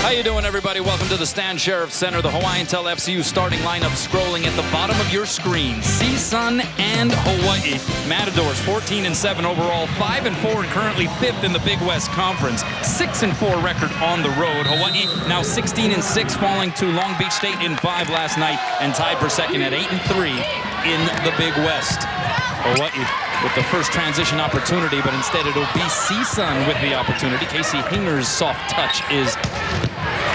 How you doing, everybody? Welcome to the Stan Sheriff Center. The Hawaiian Tel FCU starting lineup scrolling at the bottom of your screen. CSUN and Hawaii. Matadors 14-7 overall, 5-4 and currently 5th in the Big West Conference. 6-4 record on the road. Hawaii now 16-6, falling to Long Beach State in 5 last night and tied for second at 8-3 in the Big West. Hawaii with the first transition opportunity, but instead it'll be CSUN with the opportunity. Casey Hinger's soft touch is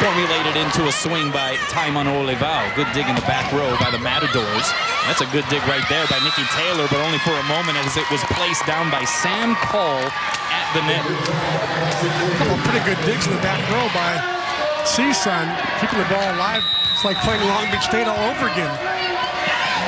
formulated into a swing by Taimano Olivao. Good dig in the back row by the Matadors. That's a good dig right there by Nikki Taylor, but only for a moment as it was placed down by Sam Call at the net. A couple of pretty good digs in the back row by CSUN, keeping the ball alive. It's like playing Long Beach State all over again.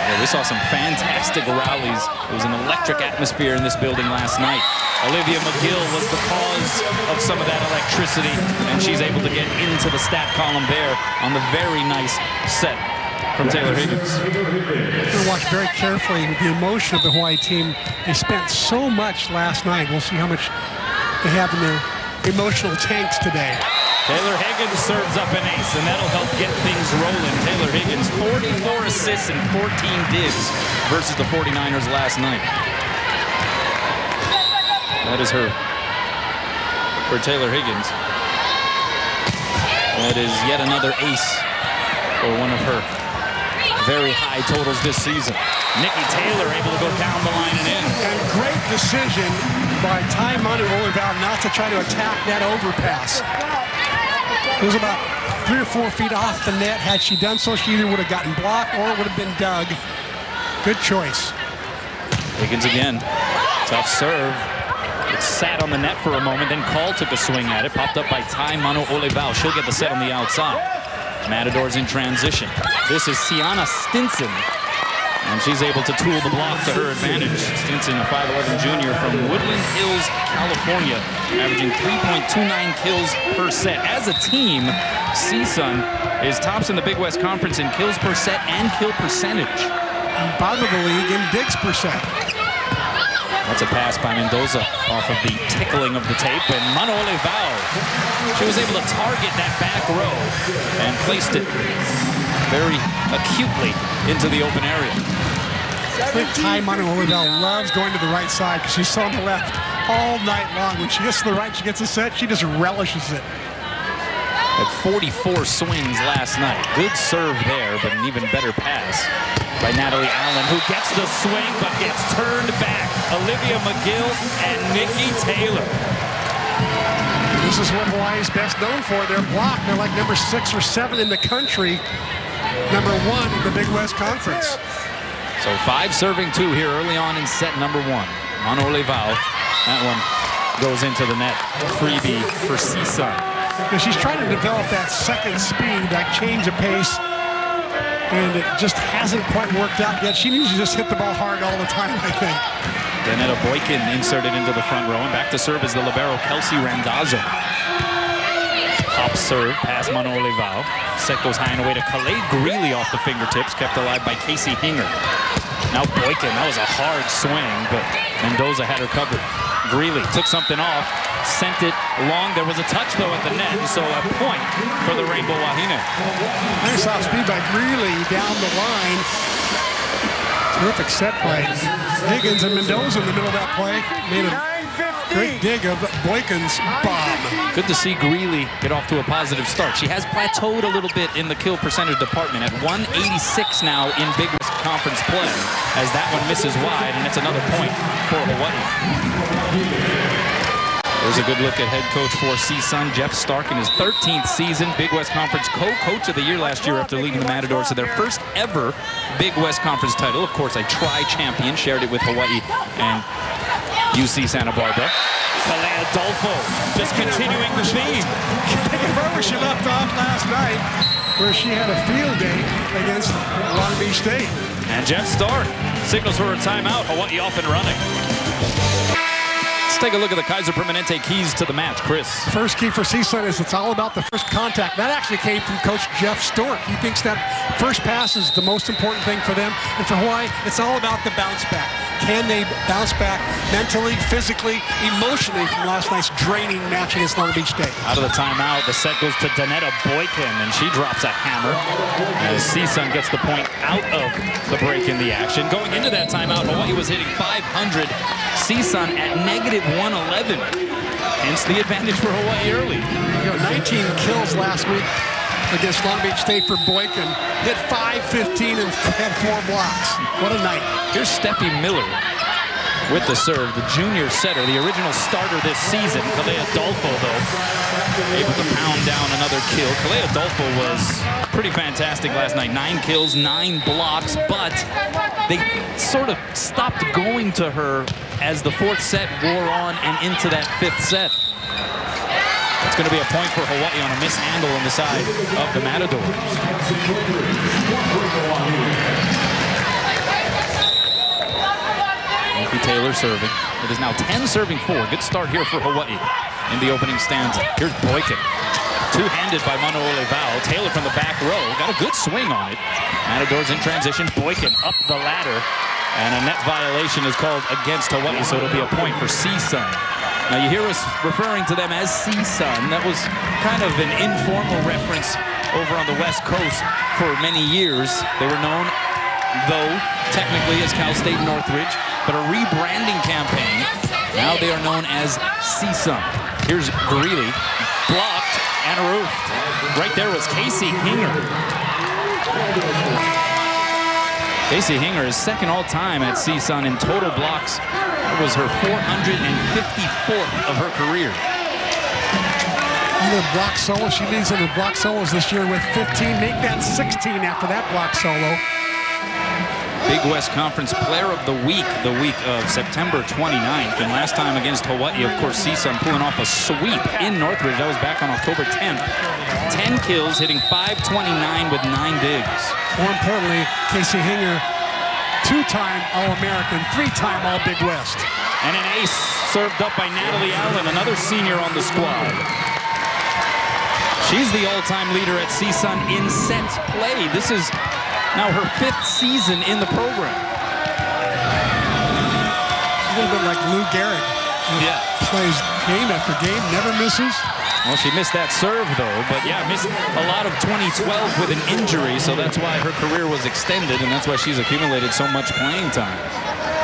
Yeah, we saw some fantastic rallies. It was an electric atmosphere in this building last night. Olivia McGill was the cause of some of that electricity, and she's able to get into the stat column there on the very nice set from Taylor Higgins. We're going to watch very carefully the emotion of the Hawaii team. They spent so much last night. We'll see how much they have in their emotional tanks today. Taylor Higgins serves up an ace, and that'll help get things rolling. Taylor Higgins, 44 assists and 14 digs versus the 49ers last night. That is her for Taylor Higgins. That is yet another ace for one of her very high totals this season. Nikki Taylor able to go down the line and in. And great decision by Taimano Olivao not to try to attack that overpass. It was about 3 or 4 feet off the net. Had she done so, she either would have gotten blocked or it would have been dug. Good choice. Higgins again. Tough serve. It sat on the net for a moment, then Call took a swing at it. Popped up by Taimano Olivao. She'll get the set on the outside. Matadors in transition. This is Sienna Stinson. And she's able to tool the block to her advantage. Stinson, a 5'11" junior from Woodland Hills, California, averaging 3.29 kills per set. As a team, CSUN is tops in the Big West Conference in kills per set and kill percentage. Bottom of the league in digs per set. That's a pass by Mendoza off of the tickling of the tape. And Mano Olivao, she was able to target that back row and placed it very acutely into the open area. I think Taimano Olivao loves going to the right side because she's on the left all night long. When she gets to the right, she gets a set, she just relishes it. At 44 swings last night. Good serve there, but an even better pass by Natalie Allen, who gets the swing but gets turned back. Olivia McGill and Nikki Taylor. This is what Hawaii's best known for. They're blocked. They're like number 6 or 7 in the country. Number 1 in the Big West Conference. So 5 serving 2 here early on in set number 1. Mano Olivao, that one goes into the net. Freebie for CSUN. And she's trying to develop that second speed, that change of pace, and it just hasn't quite worked out yet. She needs to just hit the ball hard all the time, I think. Danetta Boykin inserted into the front row, and back to serve is the libero Kelsey Randazzo. Hop serve, past Mano Olivao. Set goes high and away to Khaled Greeley off the fingertips, kept alive by Casey Hinger. Now Boykin, that was a hard swing, but Mendoza had her covered. Greeley took something off, sent it long. There was a touch, though, at the net, so a point for the Rainbow Wahine. Nice off speed by Greeley down the line. Terrific set by Higgins, and Mendoza in the middle of that play. Made a great dig of Boykin's bomb. Good to see Greeley get off to a positive start. She has plateaued a little bit in the kill percentage department at 186 now in Big West Conference play, as that one misses wide, and it's another point for Hawaii. There's a good look at head coach for CSUN, Jeff Stark, in his 13th season. Big West Conference co-coach of the year last year after leading the Matadors to their first ever Big West Conference title. Of course, a tri-champion, shared it with Hawaii and UC Santa Barbara. Kalea Adolfo just continuing the theme. Where she left off last night, where she had a field day against Long Beach State. And Jeff Stark signals for a timeout. Hawaii off and running. Let's take a look at the Kaiser Permanente keys to the match. Chris. First key for CSUN is it's all about the first contact. That actually came from Coach Jeff Stork. He thinks that first pass is the most important thing for them. And for Hawaii, it's all about the bounce back. Can they bounce back mentally, physically, emotionally from last night's draining match against Long Beach State? Out of the timeout, the set goes to Danetta Boykin, and she drops a hammer as CSUN gets the point out of the break in the action. Going into that timeout, Hawaii was hitting 500. CSUN at -111. Hence the advantage for Hawaii early. 19 kills last week against Long Beach State for Boykin. Hit 5-15 and had 4 blocks. What a night. Here's Steffi Miller with the serve, the junior setter, the original starter this season. Kalea Adolfo, though, able to pound down another kill. Kalea Adolfo was pretty fantastic last night. 9 kills, 9 blocks, but they sort of stopped going to her as the 4th set wore on and into that 5th set. It's going to be a point for Hawaii on a mishandle on the side of the Matadors. Taylor serving. It is now 10 serving 4. Good start here for Hawaii in the opening stanza. Here's Boykin. Two-handed by Manoole Vao. Taylor from the back row. Got a good swing on it. Matadors in transition. Boykin up the ladder. And a net violation is called against Hawaii, so it'll be a point for CSUN. Now you hear us referring to them as CSUN. That was kind of an informal reference over on the West Coast for many years. They were known, though, technically as Cal State Northridge, but a rebranding campaign. Now they are known as CSUN. Here's Greeley, blocked and roofed. Right there was Casey Hinger. Casey Hinger is second all-time at CSUN in total blocks. That was her 454th of her career. And her block solo, she leads in her block solos this year with 15. Make that 16 after that block solo. Big West Conference Player of the week of September 29th. And last time against Hawaii, of course, CSUN pulling off a sweep in Northridge. That was back on October 10th. 10 kills, hitting 529 with 9 digs. More importantly, Casey Hinger, 2-time All-American, 3-time All-Big West. And an ace served up by Natalie Allen, another senior on the squad. She's the all-time leader at CSUN in sets played. This is now her 5th season in the program. A little bit like Lou Gehrig. Yeah. Plays game after game, never misses. Well, she missed that serve, though. But, yeah, missed a lot of 2012 with an injury, so that's why her career was extended, and that's why she's accumulated so much playing time.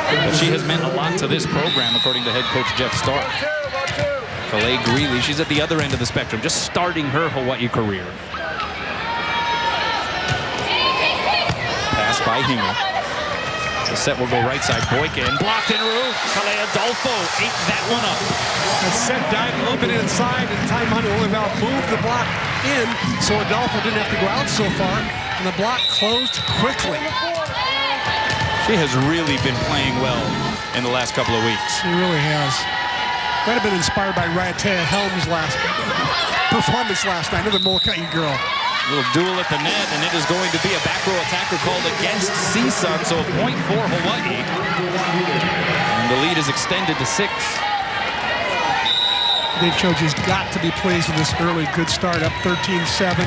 But she has meant a lot to this program, according to head coach Jeff Stark. Kalea Greeley, she's at the other end of the spectrum, just starting her Hawaii career. Pass by Hinger. The set will go right side. Boykin blocked in roof. Kalea Adolfo ate that one up. That set died a little bit inside, and Ty Manoole moved the block in, so Adolfo didn't have to go out so far, and the block closed quickly. She has really been playing well in the last couple of weeks. She really has. Might have been inspired by Ryatea Helms' last performance last night. Another Molokai girl. A little duel at the net, and it is going to be a back row attacker called against CSUN, so a point for Hawaii. And the lead is extended to 6. Dave Choji's got to be pleased with this early good start, up 13-7.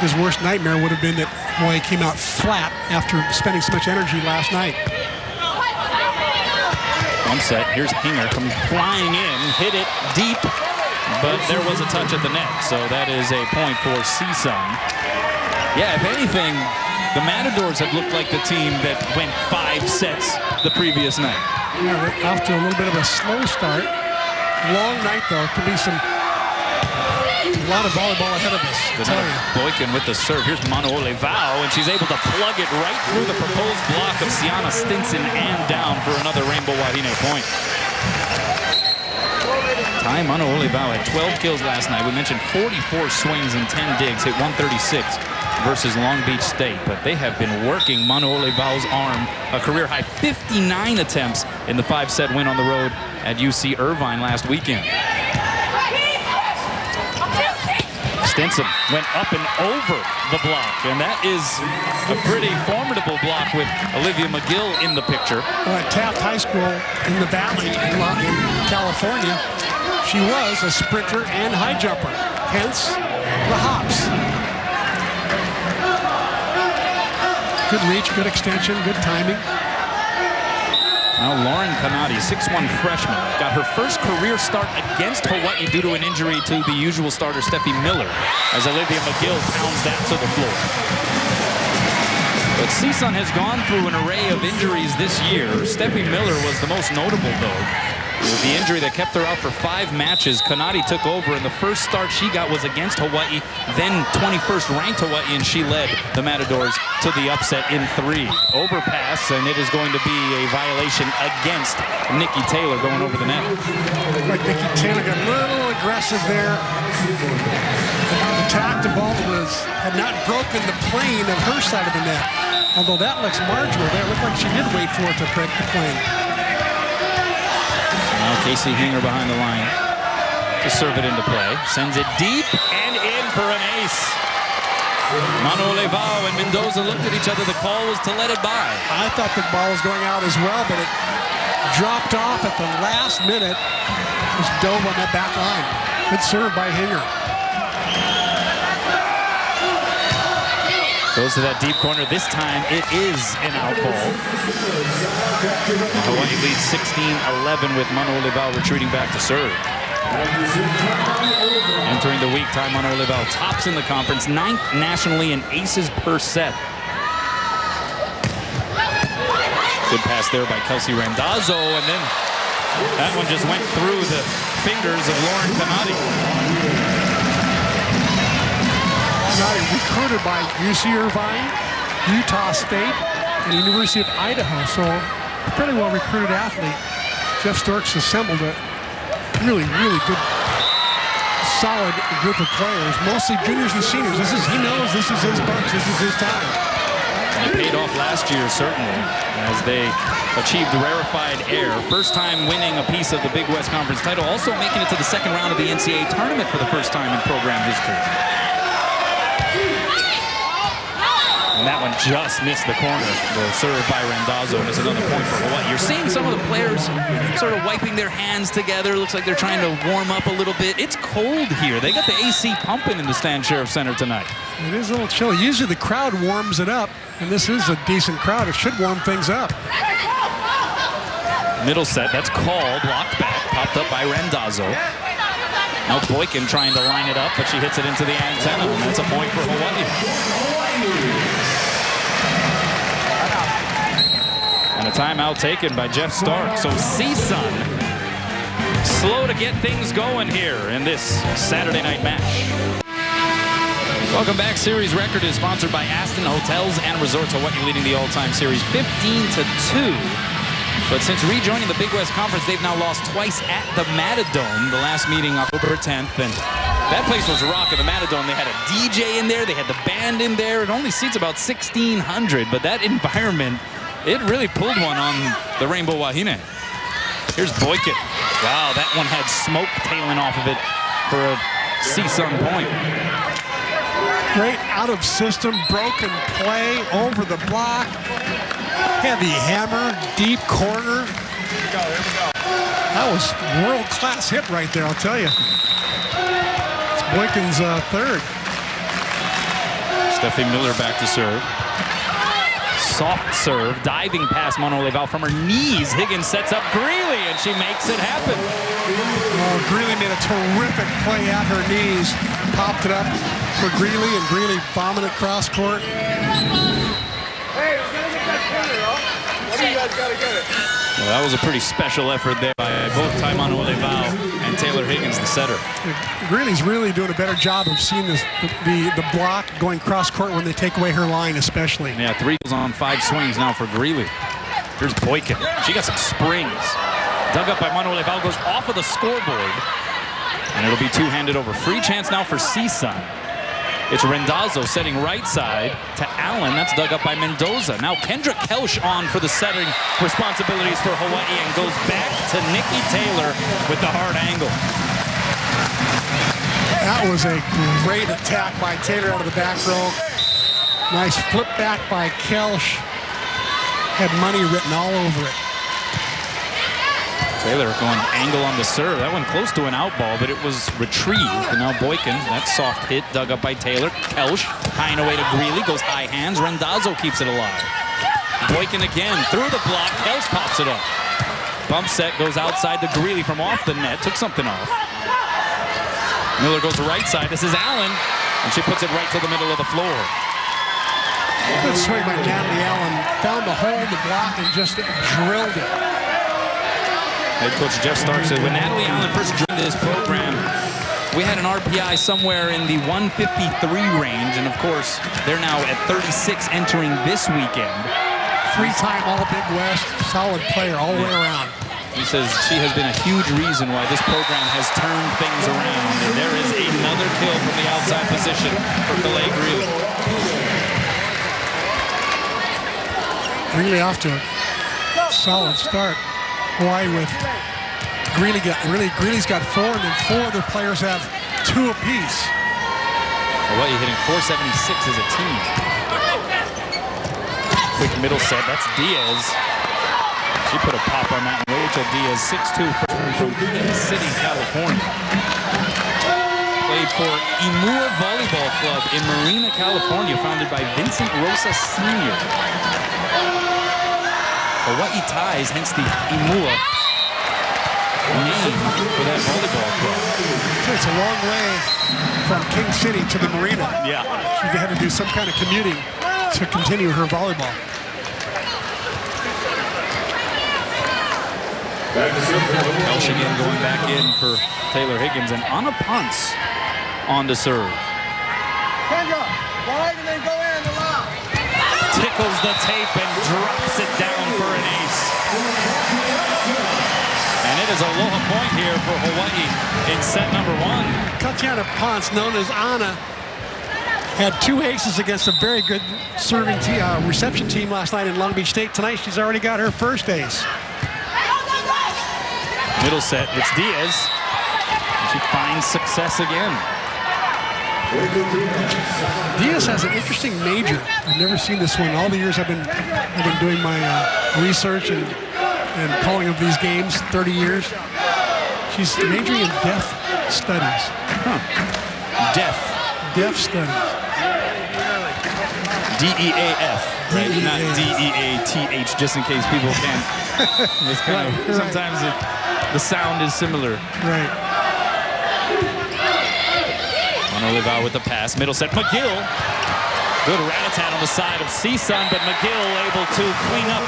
His worst nightmare would have been that Hawaii came out flat after spending so much energy last night. One set, here's Hinger coming flying in, hit it deep, but there was a touch at the net, so that is a point for CSUN. Yeah, if anything, the Matadors have looked like the team that went 5 sets the previous night. Yeah, we're off to a little bit of a slow start. Long night, though. Could be a lot of volleyball ahead of us, I tell you. Boykin with the serve. Here's Manoole Vao, and she's able to plug it right through the proposed block of Sienna Stinson and down for another Rainbow Wahine point. Ty Manoole Vao had 12 kills last night. We mentioned 44 swings and 10 digs, hit 136 versus Long Beach State. But they have been working Manoole Vao's arm, a career-high 59 attempts in the 5-set win on the road at UC Irvine last weekend. Stinson went up and over the block, and that is a pretty formidable block with Olivia McGill in the picture. Well, at Taft High School in the Valley in California, she was a sprinter and high jumper, hence the hops. Good reach, good extension, good timing. Now Lauren Kanadi, 6'1" freshman, got her first career start against Hawaii due to an injury to the usual starter, Steffi Miller, as Olivia McGill pounds that to the floor. But CSUN has gone through an array of injuries this year. Steffi Miller was the most notable, though. With the injury that kept her out for 5 matches, Kanadi took over, and the first start she got was against Hawaii, then 21st ranked Hawaii, and she led the Matadors to the upset in 3. Overpass, and it is going to be a violation against Nikki Taylor going over the net. Like Nikki Taylor got a little aggressive there. Attacked the ball had not broken the plane of her side of the net. Although that looks marginal there. It looked like she did wait for it to break the plane. Now Casey Hinger behind the line to serve it into play. Sends it deep and in for an ace. Manu Levao and Mendoza looked at each other. The call was to let it by. I thought the ball was going out as well, but it dropped off at the last minute. Just dove on that back line. Good serve by Hinger. Goes to that deep corner. This time it is an out ball. Hawaii leads 16-11 with Manu Levao retreating back to serve. Entering the week, Ty Manu Levao tops in the conference, 9th nationally in aces per set. Good pass there by Kelsey Randazzo, and then that one just went through the fingers of Lauren Kanadi. Recruited by UC Irvine, Utah State, and University of Idaho. So a fairly well recruited athlete. Jeff Storks assembled a really, really good, solid group of players, mostly juniors and seniors. He knows this is his bunch. This is his time. It paid off last year, certainly, as they achieved rarefied air. First time winning a piece of the Big West Conference title, also making it to the second round of the NCAA tournament for the first time in program history. And that one just missed the corner. The serve by Randazzo, and it's another point for Hawaii. You're seeing some of the players sort of wiping their hands together. Looks like they're trying to warm up a little bit. It's cold here. They got the AC pumping in the Stan Sheriff Center tonight. It is a little chilly. Usually the crowd warms it up, and this is a decent crowd. It should warm things up. Middle set, that's called, blocked back, popped up by Randazzo. Now Boykin trying to line it up, but she hits it into the antenna, and that's a point for Hawaii. And a timeout taken by Jeff Stark. So CSUN slow to get things going here in this Saturday night match. Welcome back. Series record is sponsored by Aston Hotels and Resorts Hawaii, leading the all-time series 15-2. But since rejoining the Big West Conference, they've now lost twice at the Matadome. The last meeting October 10th, and that place was rocking. The Matadome, they had a DJ in there, they had the band in there. It only seats about 1,600, but that environment, it really pulled one on the Rainbow Wahine. Here's Boykin. Wow, that one had smoke tailing off of it for a CSUN point. Great out-of-system, broken play, over the block. Heavy hammer, deep corner. Here we go. That was world-class hit right there, I'll tell you. It's Boykin's third. Steffi Miller back to serve. Soft serve, diving past Manu Levao from her knees. Higgins sets up Greeley, and she makes it happen. Oh, Greeley made a terrific play at her knees. Popped it up for Greeley, and Greeley bombing it cross court. Hey, who's gonna get that corner, huh? One of you guys gotta get it. Well, that was a pretty special effort there by both Ty Manu Levao and Taylor Higgins, the setter. Greeley's really doing a better job of seeing the block going cross court when they take away her line, especially. Yeah, 3 goals on 5 swings now for Greeley. Here's Boykin. She got some springs. Dug up by Manu Levao, goes off of the scoreboard. And it'll be two-handed over. Free chance now for CSUN. It's Randazzo setting right side to Allen. That's dug up by Mendoza. Now Kendra Kelsch on for the setting responsibilities for Hawaii and goes back to Nikki Taylor with the hard angle. That was a great attack by Taylor out of the back row. Nice flip back by Kelsch. Had money written all over it. Taylor going angle on the serve. That went close to an out ball, but it was retrieved. And now Boykin, that soft hit, dug up by Taylor. Kelsch, tying away to Greeley, goes high hands. Randazzo keeps it alive. Boykin again, through the block. Kelsch pops it up. Bump set goes outside to Greeley from off the net. Took something off. Miller goes to right side. This is Allen. And she puts it right to the middle of the floor. Good swing by Natalie Allen. Found the hole in the block and just drilled it. Head coach Jeff Stark said when Natalie Allen first joined this program, we had an RPI somewhere in the 153 range. And of course, they're now at 36 entering this weekend. Three-time All-Big West, solid player all the way around. He says she has been a huge reason why this program has turned things around. And there is another kill from the outside position for Calais Greeley. Greeley off to a solid start. Hawaii with Greeley's got 4, and then 4 other players have 2 apiece. Hawaii hitting 476 as a team. Quick middle set, that's Diaz. She put a pop on that. Rachel Diaz, 6'2", from King City, California. Played for Imua Volleyball Club in Marina, California, founded by Vincent Rosa Sr. Hawaii ties, hence the Imua name for that volleyball club. It's a long way from King City to the Marina. Yeah. She had to do some kind of commuting to continue her volleyball. Elsh again going back in for Taylor Higgins, and Anna Ponce on to serve. Kendra, wide and then go in the lob. Tickles the tape and drops it down for an ace. And it is aloha point here for Hawaii in set number 1. Tatiana Ponce, known as Anna, had 2 aces against a very good serving reception team last night in Long Beach State. Tonight, she's already got her first ace. Middle set, it's Diaz. She finds success again. Diaz has an interesting major. I've never seen this one. All the years I've been doing my research and calling of these games, 30 years. She's majoring in deaf studies. Deaf studies. D-E-A-F, right? Not D-E-A-T-H, just in case people can't. It's kind of, sometimes the sound is similar. Right. Oliva with the pass. Middle set. McGill. Good rat-a-tat on the side of CSUN, but McGill able to clean up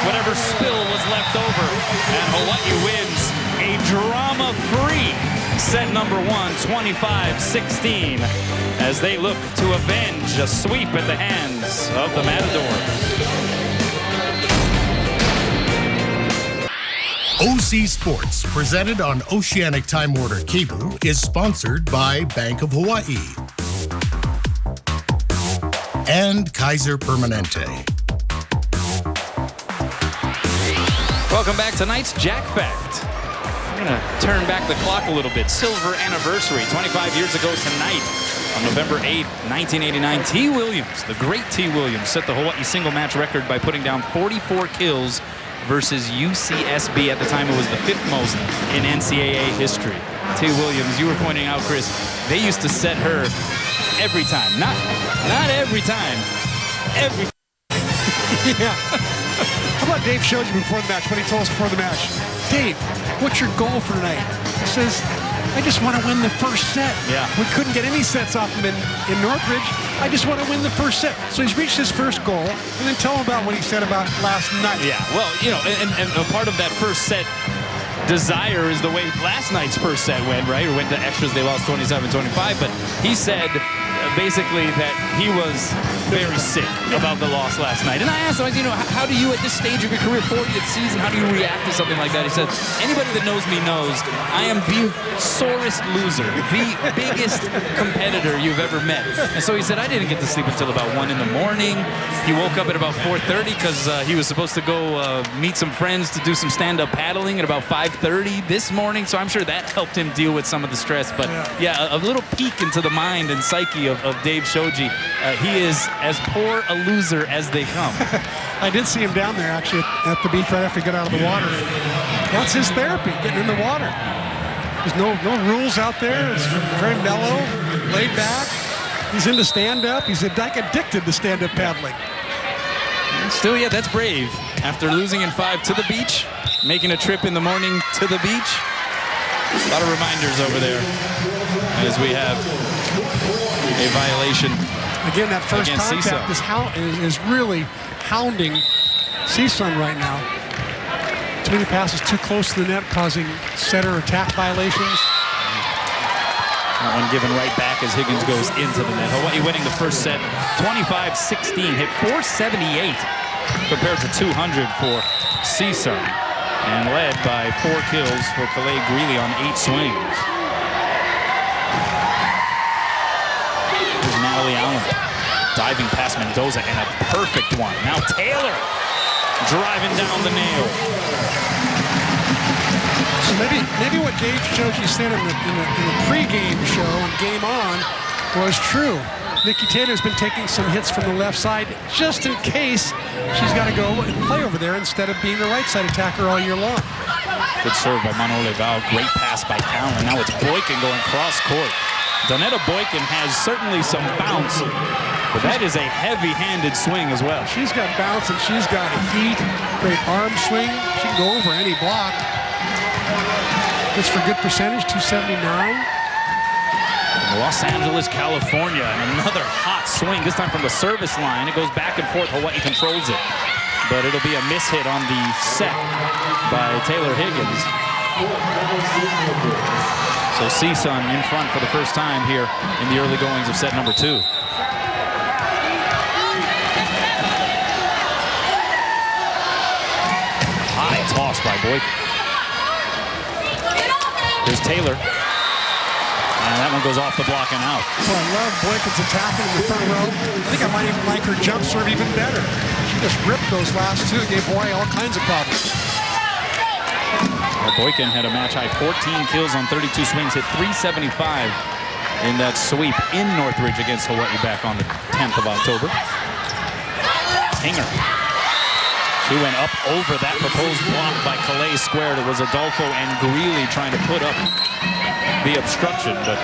whatever spill was left over. And Hawaii wins a drama-free set number 1, 25-16, as they look to avenge a sweep at the hands of the Matadors. OC Sports, presented on Oceanic Time Warner Cable, is sponsored by Bank of Hawaii and Kaiser Permanente. Welcome back. Tonight's Jack Fact. I'm going to turn back the clock a little bit. Silver anniversary, 25 years ago tonight, on November 8th, 1989. T. Williams, the great T. Williams, set the Hawaii single match record by putting down 44 kills versus UCSB. At the time, it was the 5th most in NCAA history. T. Williams, you were pointing out, Chris, they used to set her every time. Not every time. Every Yeah. How about Dave showed you before the match, when he told us before the match, Dave, what's your goal for tonight? He says, I just want to win the first set. Yeah. We couldn't get any sets off him in Northridge. I just want to win the first set. So he's reached his first goal, and then tell him about what he said about last night. Yeah, well, you know, and a part of that first set desire is the way last night's first set went, right? It went to extras, they lost 27-25, but he said basically that he was very sick about the loss last night. And I asked him, you know, how do you at this stage of your career, 40th season, how do you react to something like that? He said, anybody that knows me knows I am the sorest loser, the biggest competitor you've ever met. And so he said, I didn't get to sleep until about 1 in the morning. He woke up at about 4:30 because he was supposed to go meet some friends to do some stand-up paddling at about 5:30 this morning. So I'm sure that helped him deal with some of the stress. But yeah, a little peek into the mind and psyche of Dave Shoji. He is as poor a loser as they come. I did see him down there, actually, at the beach right after he got out of the water. That's his therapy, getting in the water. There's no rules out there. It's very mellow, laid back. He's into stand-up. He's like addicted to stand-up paddling. Still, yeah, that's brave. After losing in 5 to the beach, making a trip in the morning to the beach. A lot of reminders over there as we have a violation. Again, that first against contact is really hounding CSUN right now. Too many passes too close to the net, causing setter attack violations. That one given right back as Higgins goes into the net. Hawaii winning the first set 25-16, hit 478 compared to 200 for CSUN, and led by 4 kills for Kalei Greeley on 8 swings. Here's Natalie Allen diving past Mendoza, and a perfect one. Now Taylor driving down the nail. So maybe what Dave Shoji said in the pregame show and Game On was true. Nikki Taylor's been taking some hits from the left side just in case she's got to go and play over there instead of being the right side attacker all year long. Good serve by Manole Val. Great pass by Allen. Now it's Boykin going cross court. Donetta Boykin has certainly some bounce, but that is a heavy-handed swing as well. She's got bounce and she's got heat. Great arm swing. She can go over any block. It's for good percentage, 279. Los Angeles, California, and another hot swing, this time from the service line. It goes back and forth. Hawaii controls it, but it'll be a mishit on the set by Taylor Higgins. So CSUN in front for the first time here in the early goings of set number 2. High toss by Boykin. Here's Taylor. And that one goes off the block and out. Well, I love Boykin's attacking in the front row. I think I might even like her jump serve even better. She just ripped those last 2, gave Hawaii all kinds of problems. Boykin had a match-high 14 kills on 32 swings, hit 375 in that sweep in Northridge against Hawaii back on the 10th of October. Hinger. She went up over that proposed block by Calais squared. It was Adolfo and Greeley trying to put up the obstruction, but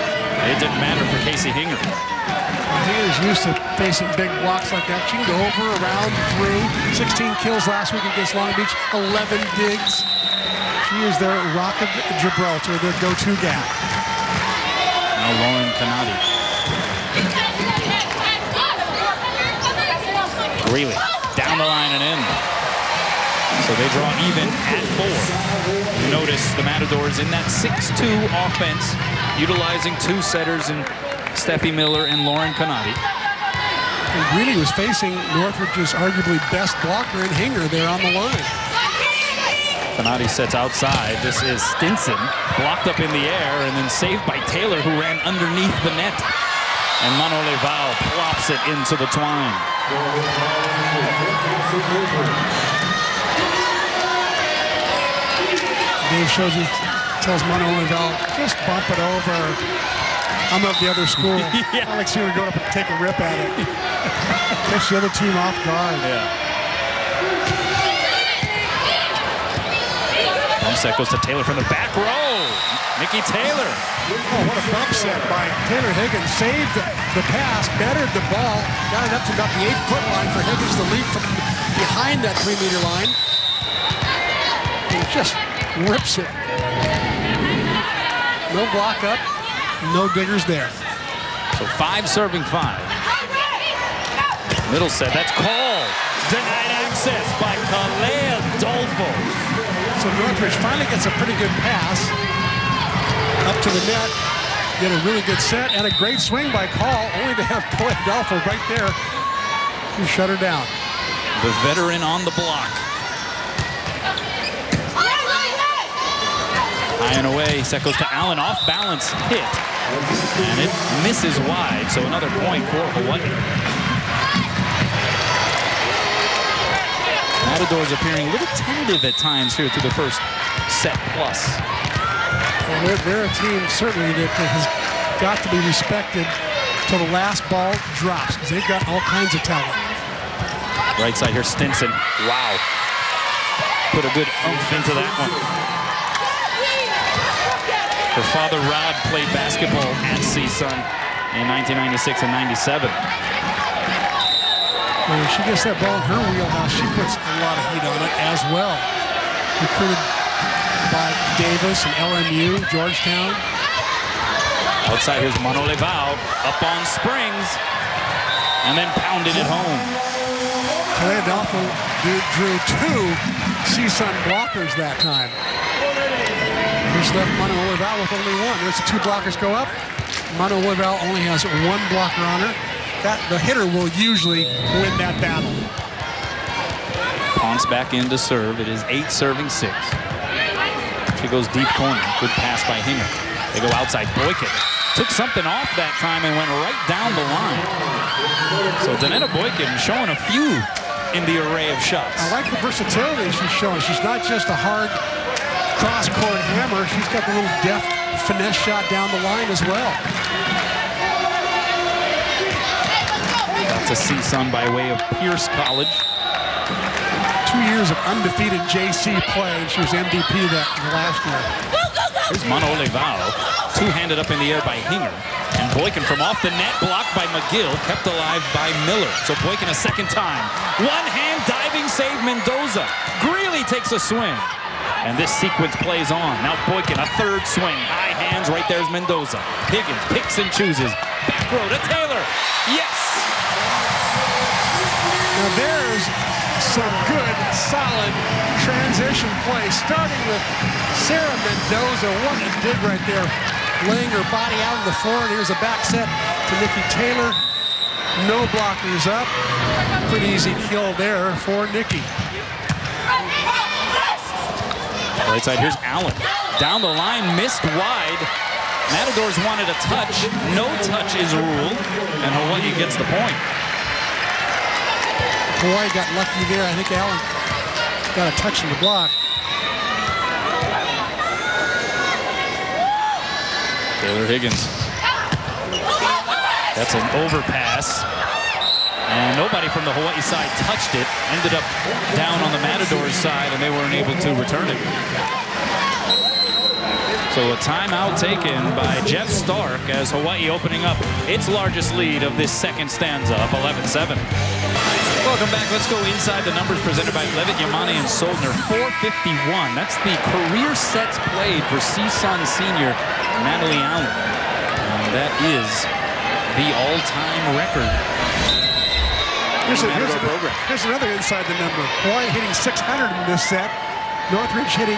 it didn't matter for Casey Hinger. Hinger's used to facing big blocks like that. She can go over, around, through. 16 kills last week against Long Beach, 11 digs. She is their Rock of Gibraltar, their go-to gap. Now Lauren Canati. Greeley down the line and in. So they draw even at 4. You notice the Matadors in that 6-2 offense, utilizing 2 setters in Steffi Miller and Lauren Canati. And Greeley was facing Northridge's arguably best blocker in Hinger there on the line. Canati sets outside. This is Stinson, blocked up in the air and then saved by Taylor, who ran underneath the net. And Manole Val plops it into the twine. Dave Shoji tells Manole Val, just bump it over. I'm of the other school. Yeah. I like seeing her go up and take a rip at it. Catch the other team off guard. Yeah. Bump set goes to Taylor from the back row. Nikki Taylor. Oh, what a bump set by Taylor Higgins. Saved the pass, bettered the ball, got it up to about the 8-foot line for Higgins to leap from behind that 3-meter line. He just rips it. No block up, no diggers there. So 5 serving 5. Middle set, that's called. Denied access by Kalea Adolfo. So Northridge finally gets a pretty good pass up to the net. Get a really good set and a great swing by Call, only to have Kalea Adolfo right there to shut her down. The veteran on the block. High and away, set goes to Allen, off balance hit. And it misses wide, so another point for Hawaii. Matadors appearing a little tentative at times here through the first set plus. Well, they're a team certainly that has got to be respected till the last ball drops, because they've got all kinds of talent. Right side here, Stinson. Wow. Put a good oomph into that one. Her father, Rod, played basketball at CSUN in 1996 and 97. When she gets that ball in her wheelhouse, she puts a lot of heat on it as well. recruited by Davis and LMU, Georgetown. Outside, here's Leval up on Springs and then pounded it home. Philadelphia drew 2 CSUN blockers that time. Just left Leval with only 1. There's the 2 blockers go up. Leval only has 1 blocker on her. The hitter will usually win that battle. Ponce back in to serve. It is 8 serving 6. She goes deep corner. Good pass by Hinger. They go outside. Boykin took something off that time and went right down the line. So Danetta Boykin showing a few in the array of shots. I like the versatility she's showing. She's not just a hard cross-court hammer. She's got the little deft finesse shot down the line as well. Got to CSUN by way of Pierce College. 2 years of undefeated JC play, and she was MVP that last year. Here's Leval, 2-handed up in the air by Hinger. And Boykin from off the net, blocked by McGill, kept alive by Miller. So Boykin a second time. One-hand diving save Mendoza. Greeley takes a swing. And this sequence plays on. Now Boykin, a third swing. High hands, right there's Mendoza. Higgins picks and chooses. Back row to Taylor. Yes! Now there's some good, solid transition play, starting with Sarah Mendoza. What a dig right there, laying her body out on the floor. And here's a back set to Nikki Taylor. No blockers up. Pretty easy kill there for Nikki. Right side, here's Allen. Down the line, missed wide. Matadors wanted a touch. No touch is ruled, and Hawaii gets the point. Hawaii got lucky there. I think Allen got a touch in the block. Taylor Higgins. That's an overpass. And nobody from the Hawaii side touched it. Ended up down on the Matadors side, and they weren't able to return it. So a timeout taken by Jeff Stark as Hawaii opening up its largest lead of this second stanza, up 11-7. Welcome back. Let's go inside the numbers presented by Levitt, Yamane, and Soldner. 451. That's the career sets played for CSUN senior Natalie Allen. And that is the all-time record. Here's another inside the number. Hawaii hitting 600 in this set. Northridge hitting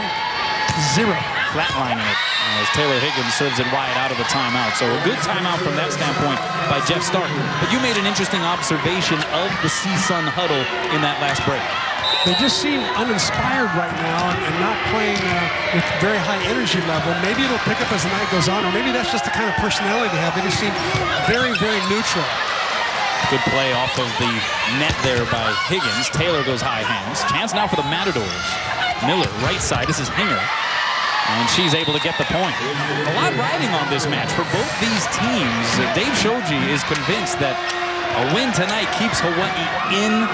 0. Flatlining it as Taylor Higgins serves it wide out of the timeout. So a good timeout from that standpoint by Jeff Stark. But you made an interesting observation of the CSUN huddle in that last break. They just seem uninspired right now and not playing with very high energy level. Maybe it'll pick up as the night goes on, or maybe that's just the kind of personality they have. They just seem very, very neutral. Good play off of the net there by Higgins. Taylor goes high hands. Chance now for the Matadors. Miller, right side. This is Hinger. And she's able to get the point. A lot riding on this match for both these teams. Dave Shoji is convinced that a win tonight keeps Hawaii in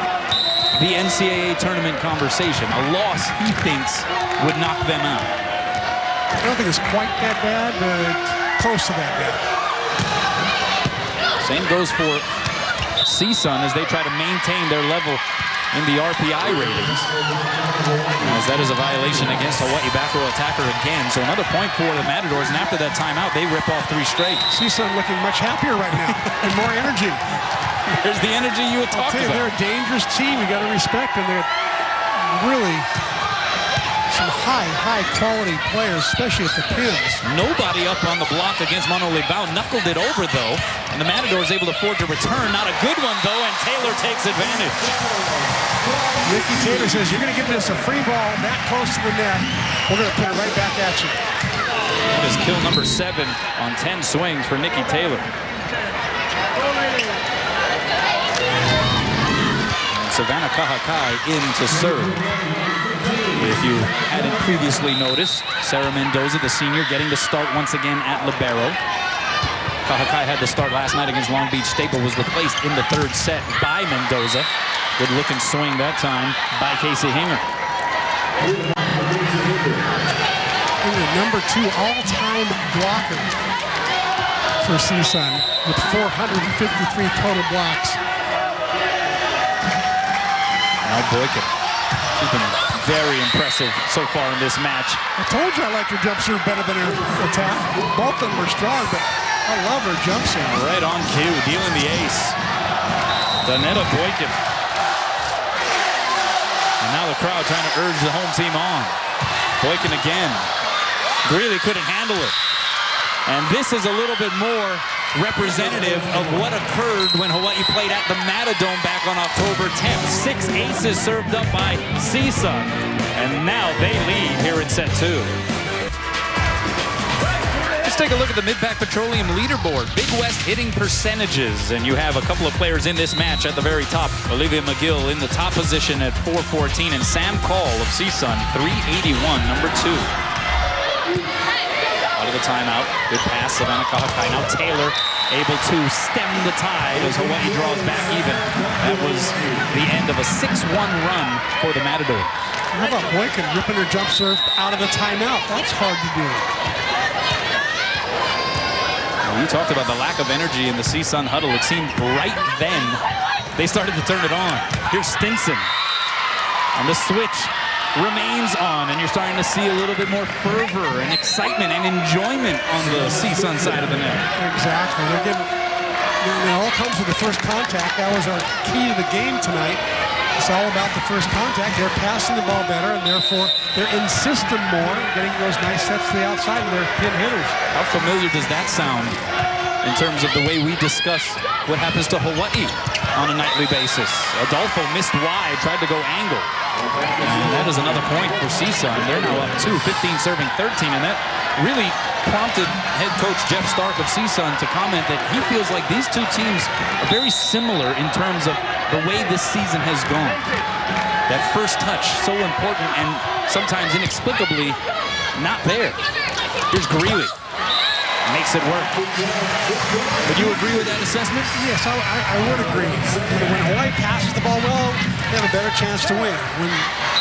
the NCAA tournament conversation. A loss, he thinks, would knock them out. I don't think it's quite that bad, but close to that bad. Same goes for CSUN as they try to maintain their level in the RPI ratings. As that is a violation against Hawaii back row attacker again. So another point for the Matadors, and after that timeout, they rip off 3 straight. CSUN looking much happier right now and more energy. There's the energy you had talked about. They're a dangerous team. You got to respect them. They're really some high quality players, especially at the pins. Nobody up on the block against Leval. Knuckled it over, though, and the Matadors able to forge a return. Not a good one, though, and Taylor takes advantage. Nikki Taylor says, you're going to give us a free ball that close to the net. We're going to put it right back at you. That is kill number 7 on 10 swings for Nikki Taylor. And Savannah Kahakai in to serve. If you hadn't previously noticed, Sarah Mendoza, the senior, getting the start once again at libero. Kahakai had the start last night against Long Beach State, but was replaced in the 3rd set by Mendoza. Good looking swing that time by Casey Hinger. The number 2 all-time blocker for CSUN with 453 total blocks. Now Boykin. She's been very impressive so far in this match. I told you I like her jump serve better than her attack. Both of them are strong, but I love her jump serve. Right on cue, dealing the ace. Donetta Boykin. And now the crowd trying to urge the home team on. Boykin again. Greeley couldn't handle it. And this is a little bit more representative of what occurred when Hawaii played at the Matadome back on October 10th. 6 aces served up by CSUN. And now they lead here in set 2. Let's take a look at the Mid-Pac Petroleum leaderboard. Big West hitting percentages. And you have a couple of players in this match at the very top. Olivia McGill in the top position at 414. And Sam Call of CSUN, 381, number 2. Out of the timeout. Good pass, Savannah Kahakai. Now Taylor able to stem the tide as Hawaii draws back even. That was the end of a 6-1 run for the Matador. How about Boykin ripping her jump serve out of the timeout? That's hard to do. Well, you talked about the lack of energy in the CSUN huddle. It seemed right then they started to turn it on. Here's Stinson on the switch. Remains on, and you're starting to see a little bit more fervor and excitement and enjoyment on the CSUN side of the net. Exactly. They're getting, it all comes with the first contact. That was our key to the game tonight. It's all about the first contact. They're passing the ball better, and therefore they're in system more, getting those nice sets to the outside of their pin hitters. How familiar does that sound in terms of the way we discuss what happens to Hawaii on a nightly basis? Adolfo missed wide, tried to go angle. And that is another point for CSUN. They're now up 2, 15 serving 13, and that really prompted head coach Jeff Stark of CSUN to comment that he feels like these two teams are very similar in terms of the way this season has gone. That first touch, so important and sometimes inexplicably not there. Here's Greeley. Makes it work. Would you agree with that assessment? Yes, I would agree. When Hawaii passes the ball well, they have a better chance to win. When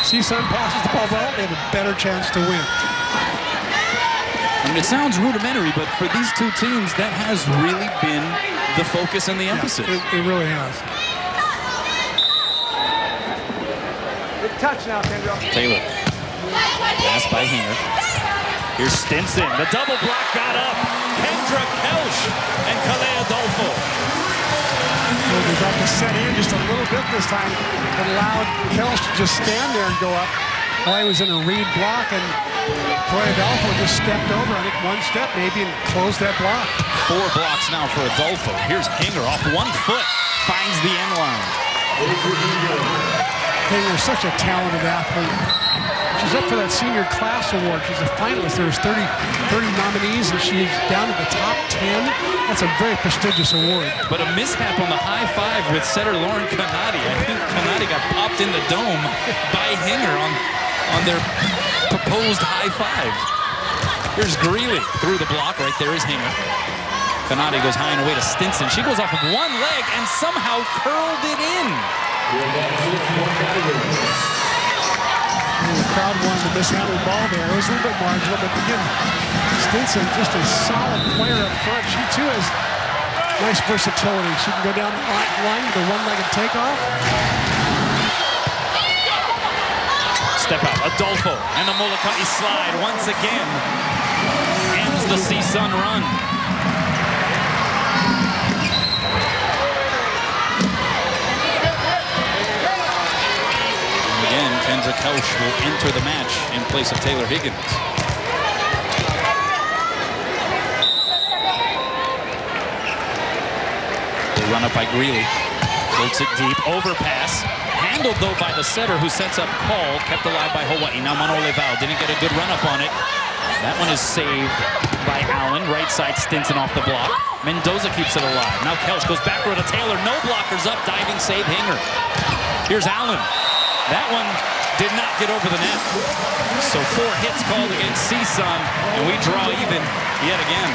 CSUN passes the ball well, they have a better chance to win. I mean, it sounds rudimentary, but for these two teams, that has really been the focus and the emphasis. It really has. Good touch now, Kendra. Taylor. Pass by Hinger. Here's Stinson. The double block got up. Kendra Kelsch and Kalea Adolfo. Well, they got to set in just a little bit this time. It allowed Kelsch to just stand there and go up. Hawaii was in a read block, and Kalea Adolfo just stepped over, I think, one step maybe, and closed that block. 4 blocks now for Adolfo. Here's Hinger off 1 foot. Finds the end line. Hinger's such a talented athlete. She's up for that senior class award. She's a finalist. There's 30 nominees, and she's down to the top 10. That's a very prestigious award. But a mishap on the high five with setter Lauren Kanati. I think Kanati got popped in the dome by Hinger on their proposed high five. Here's Greeley through the block. Right there is Hinger. Kanati goes high and away to Stinson. She goes off of one leg and somehow curled it in. The crowd wanted to mishandle the ball there. It was a little bit marginal, but again, Stinson, just a solid player up front. She too has nice versatility. She can go down the line with a one-legged takeoff. Step out, Adolfo, and the Molokai slide once again ends the CSUN run. Kendra Kelsch will enter the match in place of Taylor Higgins. The run up by Greeley. Floats it deep. Overpass. Handled though by the setter who sets up Call. Kept alive by Hawaii. Now Manole Val didn't get a good run up on it. That one is saved by Allen. Right side Stinson off the block. Mendoza keeps it alive. Now Kelsch goes backward to Taylor. No blockers up. Diving save Hinger. Here's Allen. That one did not get over the net. So 4 hits called against CSUN, and we draw even yet again.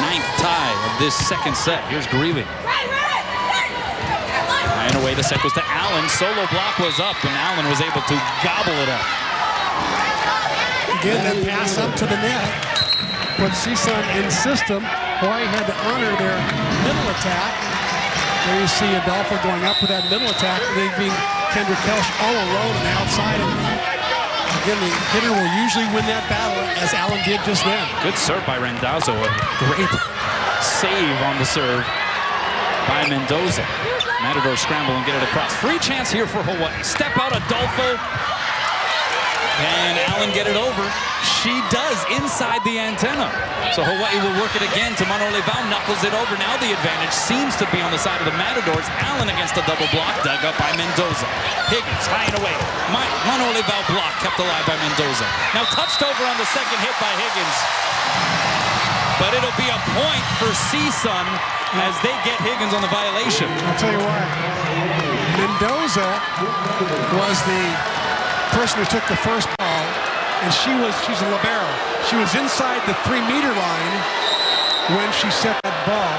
Ninth tie of this second set. Here's Greeley. High and away, the set goes to Allen. Solo block was up, and Allen was able to gobble it up. Again, that pass up to the net. put CSUN in system. Hawaii had to honor their middle attack. There you see Adolfo going up with that middle attack, leaving Kendra Kelch all alone on the outside. And again, the hitter will usually win that battle, as Allen did just then. Good serve by Randazzo. A great save on the serve by Mendoza. Matador scramble and get it across. Free chance here for Hawaii. Step out Adolfo. And Allen get it over. She does inside the antenna. So Hawaii will work it again to Manolevao. Knuckles it over. Now the advantage seems to be on the side of the Matadors. Allen against a double block. Dug up by Mendoza. Higgins high and away. Manolevao block kept alive by Mendoza. Now touched over on the second hit by Higgins. But it'll be a point for CSUN as they get Higgins on the violation. I'll tell you why. Mendoza was the person who took the first ball, and she's a libero. She was inside the 3-meter line when she set that ball.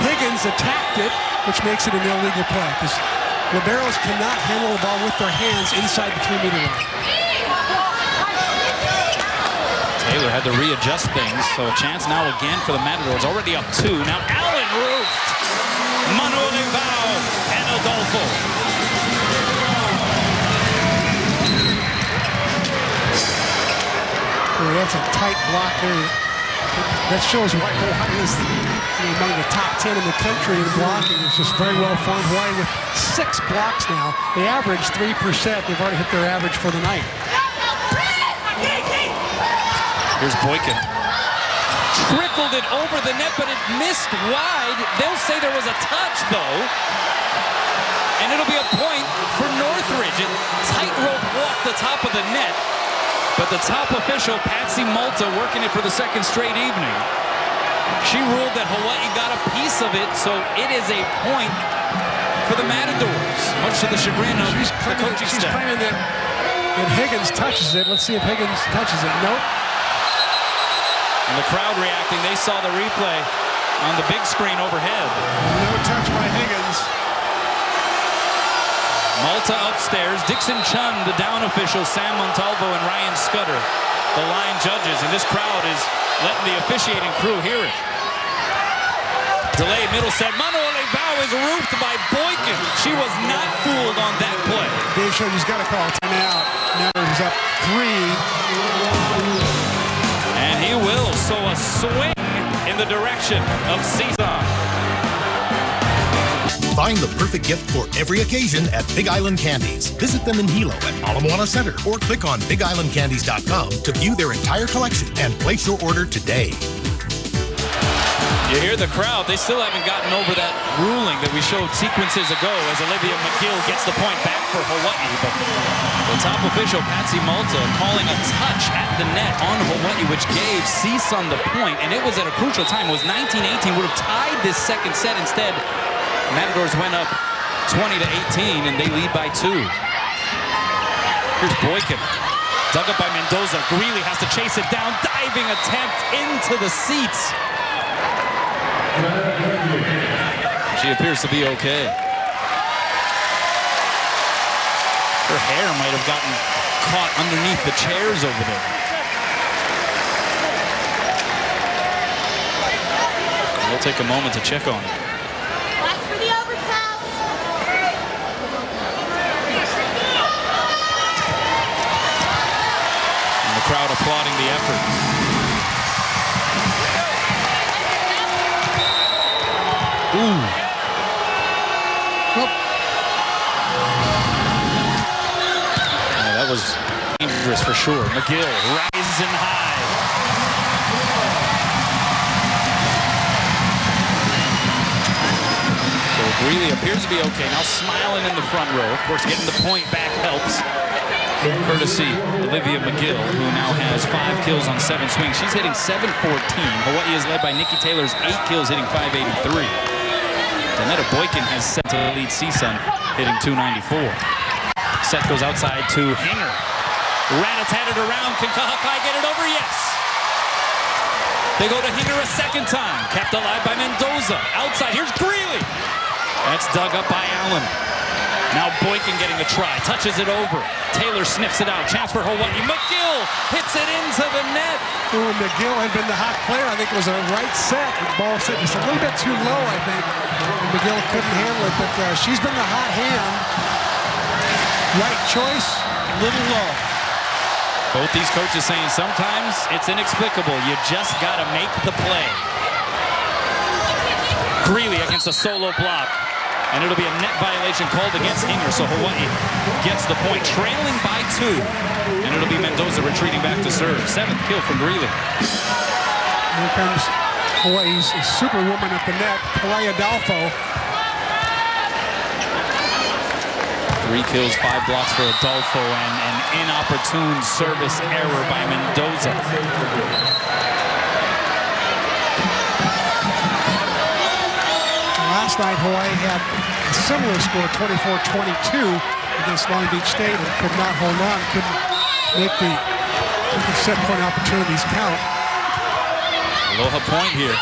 Higgins attacked it, which makes it an illegal play, because liberos cannot handle the ball with their hands inside the 3-meter line. Taylor had to readjust things, so a chance now again for the Matadors. Already up 2. Now Allen roofed. Manolevao and Adolfo. Well, that's a tight block there. That shows why Hawaii is among the top 10 in the country in blocking. It's just very well formed. Hawaii with 6 blocks now. They average 3%. They've already hit their average for the night. Here's Boykin. Trickled it over the net, but it missed wide. They'll say there was a touch, though. And it'll be a point for Northridge. And tightrope walk the top of the net. But the top official, Patsy Malta, working it for the second straight evening. She ruled that Hawaii got a piece of it, so it is a point for the Matadors, much to the chagrin of the coaching staff. She's claiming that Higgins touches it. Let's see if Higgins touches it. Nope. And the crowd reacting. They saw the replay on the big screen overhead. No touch by Higgins. Malta upstairs. Dixon Chun, the down official, Sam Montalvo, and Ryan Scudder, the line judges. And this crowd is letting the officiating crew hear it. Delay, middle set. Manolevao is roofed by Boykin. She was not fooled on that play. Dave showed he's got to call a timeout. Now he's up 3. And he will. So a swing in the direction of CSUN. Find the perfect gift for every occasion at Big Island Candies. Visit them in Hilo at Ala Moana Center or click on BigIslandCandies.com to view their entire collection and place your order today. You hear the crowd. They still haven't gotten over that ruling that we showed sequences ago as Olivia McGill gets the point back for Hawaii. But the top official, Patsy Malta, calling a touch at the net on Hawaii, which gave CSUN the point. And it was at a crucial time. It was 19-18. Would have tied this second set. Instead, Matadors went up 20-18, and they lead by 2. Here's Boykin. Dug up by Mendoza. Greeley has to chase it down. Diving attempt into the seats. She appears to be okay. Her hair might have gotten caught underneath the chairs over there. We'll take a moment to check on it. Watch for the overpass. And the crowd applauding the effort. Ooh. Well, yeah, that was dangerous for sure. McGill rising high. So Greeley appears to be okay. Now smiling in the front row. Of course, getting the point back helps. Courtesy Olivia McGill, who now has 5 kills on 7 swings. She's hitting .714. Hawaii is led by Nikki Taylor's 8 kills, hitting .583. Danetta Boykin has set to lead CSUN, hitting .294. Set goes outside to Hinger. Rat-a-tat-tat around. Can Kahakai get it over? Yes. They go to Hinger a second time. Kept alive by Mendoza. Outside. Here's Greeley. That's dug up by Allen. Now Boykin getting the try, touches it over. Taylor sniffs it out, chance for Hawaii. McGill hits it into the net. Ooh, McGill had been the hot player. I think it was a right set. The ball set just a little bit too low, I think. And McGill couldn't handle it, but she's been the hot hand. Right choice, little low. Both these coaches saying sometimes it's inexplicable. You just got to make the play. Greeley against a solo block. And it'll be a net violation called against Hinger, so Hawaii gets the point, trailing by 2. And it'll be Mendoza retreating back to serve. 7th kill from Greeley. Here comes Hawaii's superwoman at the net, Palea Adolfo. 3 kills, 5 blocks for Adolfo, and an inopportune service error by Mendoza. Last night, Hawaii had a similar score, 24-22, against Long Beach State, and could not hold on, couldn't make the set point opportunities count. Aloha point here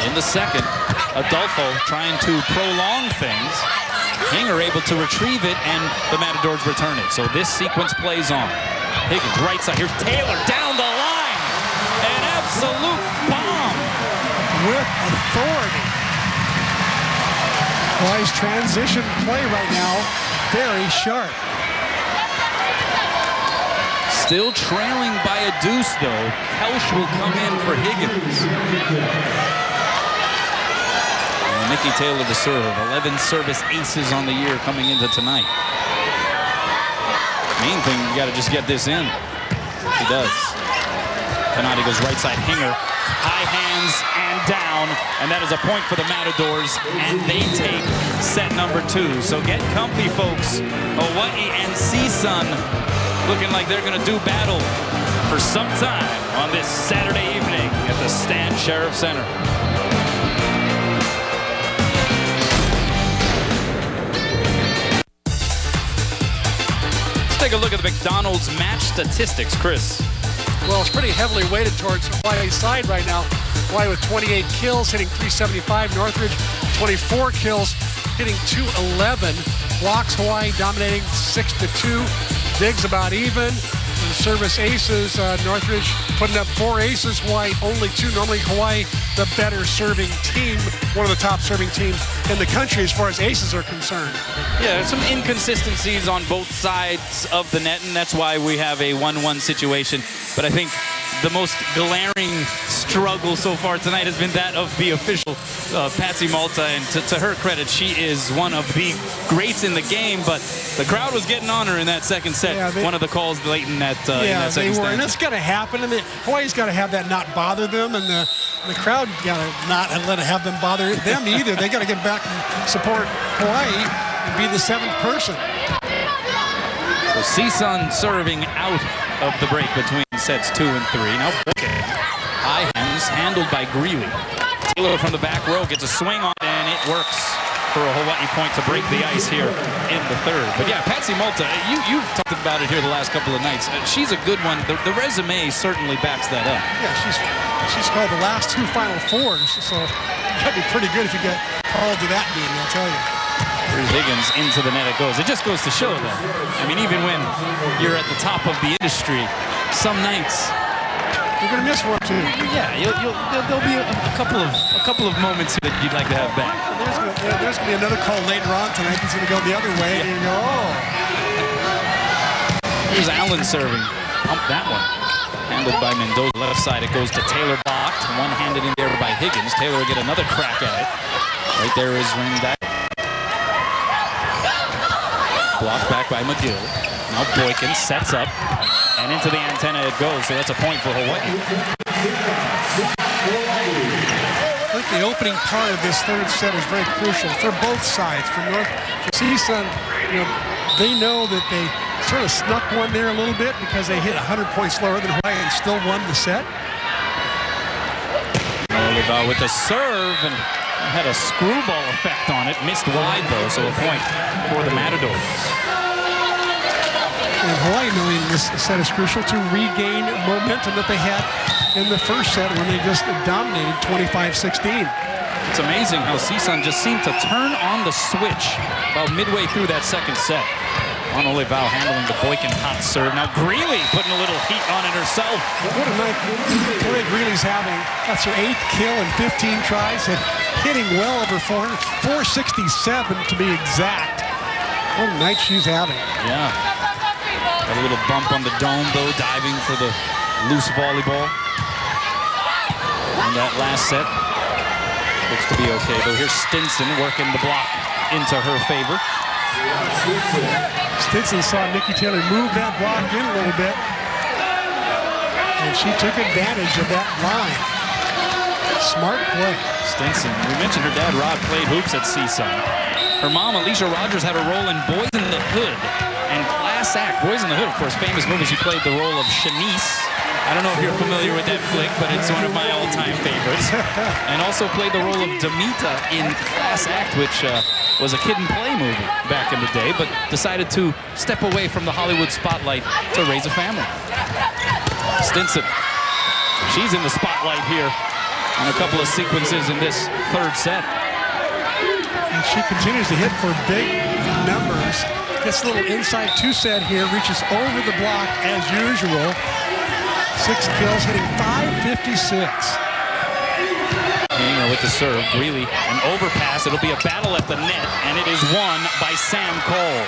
in the second. Adolfo trying to prolong things. Hinger able to retrieve it, and the Matadors return it. So this sequence plays on. Higgins, right side. Here's Taylor down the line. An absolute bomb. With authority. Hawaii's transition play right now, very sharp. Still trailing by a deuce, though. Kelsch will come in for Higgins. And Nikki Taylor to serve. 11 service aces on the year coming into tonight. Main thing, you got to just get this in. She does. Canati goes right side. Hinger. High hands and down, and that is a point for the Matadors, and they take set number 2. So get comfy, folks. Hawaii and CSUN looking like they're going to do battle for some time on this Saturday evening at the Stan Sheriff Center. Let's take a look at the McDonald's match statistics, Chris. Well, it's pretty heavily weighted towards Hawaii's side right now. Hawaii with 28 kills, hitting .375. Northridge, 24 kills, hitting .211. Blocks, Hawaii dominating 6-2. Digs about even. And service aces, Northridge putting up 4 aces. Hawaii only 2. Normally Hawaii the better serving team, one of the top serving teams in the country as far as aces are concerned. Yeah, there's some inconsistencies on both sides of the net, and that's why we have a 1-1 situation. But I think the most glaring struggle so far tonight has been that of the official, Patsy Malta. And to her credit, she is one of the greats in the game, but the crowd was getting on her in that second set. Yeah, one of the calls late in that, second set. And that's got to happen. And Hawaii's got to have that not bother them, and the crowd got to not let it have them bother them either. They got to get back and support Hawaii and be the 7th person. So CSUN serving out of the break between sets 2 and 3. Now high hands handled by Greeley. Taylor from the back row gets a swing on it, and it works for a Hawaii point to break the ice here in the 3rd. But yeah, Patsy Malta, you've talked about it here the last couple of nights. She's a good one. The resume certainly backs that up. Yeah, she's called the last 2 Final Fours, so that'd be pretty good if you get called to that meeting, I'll tell you. Here's Higgins, into the net it goes. It just goes to show, though. I mean, even when you're at the top of the industry, some nights you're going to miss one too. Yeah, there'll be a couple of moments that you'd like to have back. There's going to be another call later on tonight. It's going to go the other way, and you go, oh. Here's Allen serving. Pump that one. Handled by Mendoza. Left side, it goes to Taylor, blocked. One-handed in there by Higgins. Taylor will get another crack at it. Right there is Rindak. Blocked back by McGill. Now Boykin sets up, and into the antenna it goes, so that's a point for Hawaii. I think the opening part of this 3rd set is very crucial for both sides. For CSUN, they know that they sort of snuck one there a little bit because they hit 100 points lower than Hawaii and still won the set. Oliva with the serve, and had a screwball effect on it. Missed wide, though, so a point for the Matadors. And Hawaii knowing this set is crucial to regain momentum that they had in the 1st set when they just dominated 25-16. It's amazing how CSUN just seemed to turn on the switch about midway through that second set. Wahine Volleyball handling the Boykin hot serve. Now Greeley putting a little heat on it herself. What a night Greeley's having. That's her 8th kill in 15 tries and hitting well over 467 to be exact. What a night she's having. Yeah. Got a little bump on the dome though, diving for the loose volleyball. And that last set looks to be okay though. Here's Stinson working the block into her favor. Stinson saw Nikki Taylor move that block in a little bit, and she took advantage of that line. Smart play. Stinson, we mentioned her dad Rod played hoops at CSUN. Her mom Alicia Rogers had a role in Boys in the Hood and Class Act. Boys in the Hood, of course, famous movie. She played the role of Shanice. I don't know if you're familiar with that flick, but it's one of my all-time favorites. And also played the role of Demita in Class Act, which was a kid and play movie back in the day, but decided to step away from the Hollywood spotlight to raise a family. Stinson, she's in the spotlight here on a couple of sequences in this third set. And she continues to hit for big numbers. This little inside two set here reaches over the block as usual. 6 kills, hitting 556. With the serve, Greeley, an overpass. It'll be a battle at the net, and it is won by Sam Cole.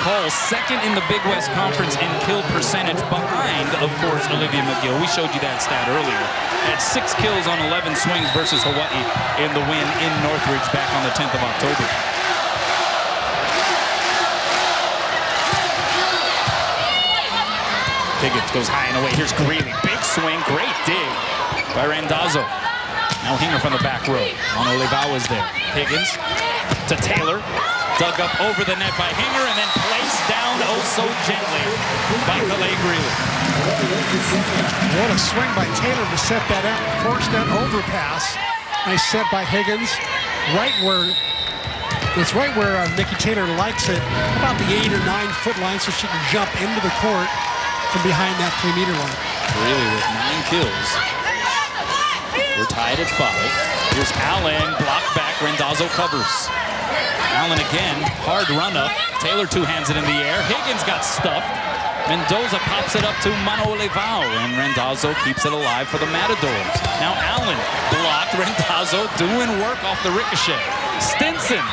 Cole, second in the Big West Conference in kill percentage, behind, of course, Olivia McGill. We showed you that stat earlier. Had 6 kills on 11 swings versus Hawaii in the win in Northridge back on the 10th of October. Higgins goes high and away. Here's Greeley. Big swing. Great dig by Randazzo. Now Hinger from the back row. Wahine Volleyball is there. Higgins to Taylor. Dug up over the net by Hinger and then placed down oh so gently by Kalei Greeley. What a swing by Taylor to set that up. Forced that overpass. Nice set by Higgins. It's right where Nikki Taylor likes it. About the 8 or 9 foot line so she can jump into the court from behind that 3-meter line. Greeley with 9 kills. We're tied at 5. Here's Allen, blocked back, Randazzo covers. Allen again, hard run up. Taylor two-hands it in the air. Higgins got stuffed. Mendoza pops it up to Wahine Volleyball, and Randazzo keeps it alive for the Matadors. Now Allen blocked, Randazzo doing work off the ricochet. Stinson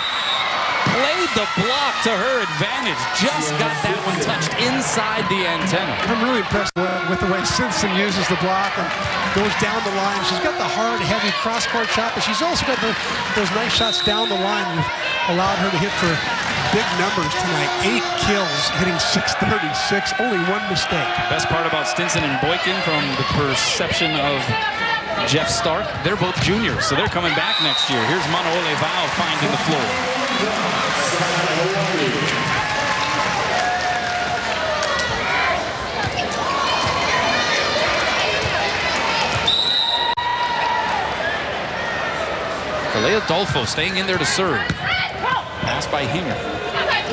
played the block to her advantage. Just got that one touched inside the antenna. I'm really impressed with the way Stinson uses the block and goes down the line. She's got the hard, heavy cross-court shot, but she's also got those nice shots down the line. You've allowed her to hit for big numbers tonight. 8 kills, hitting 636, only 1 mistake. Best part about Stinson and Boykin, from the perception of Jeff Stark, they're both juniors, so they're coming back next year. Here's Wahine Volleyball finding the floor. Kalea Dolfo staying in there to serve. Pass by Hinger.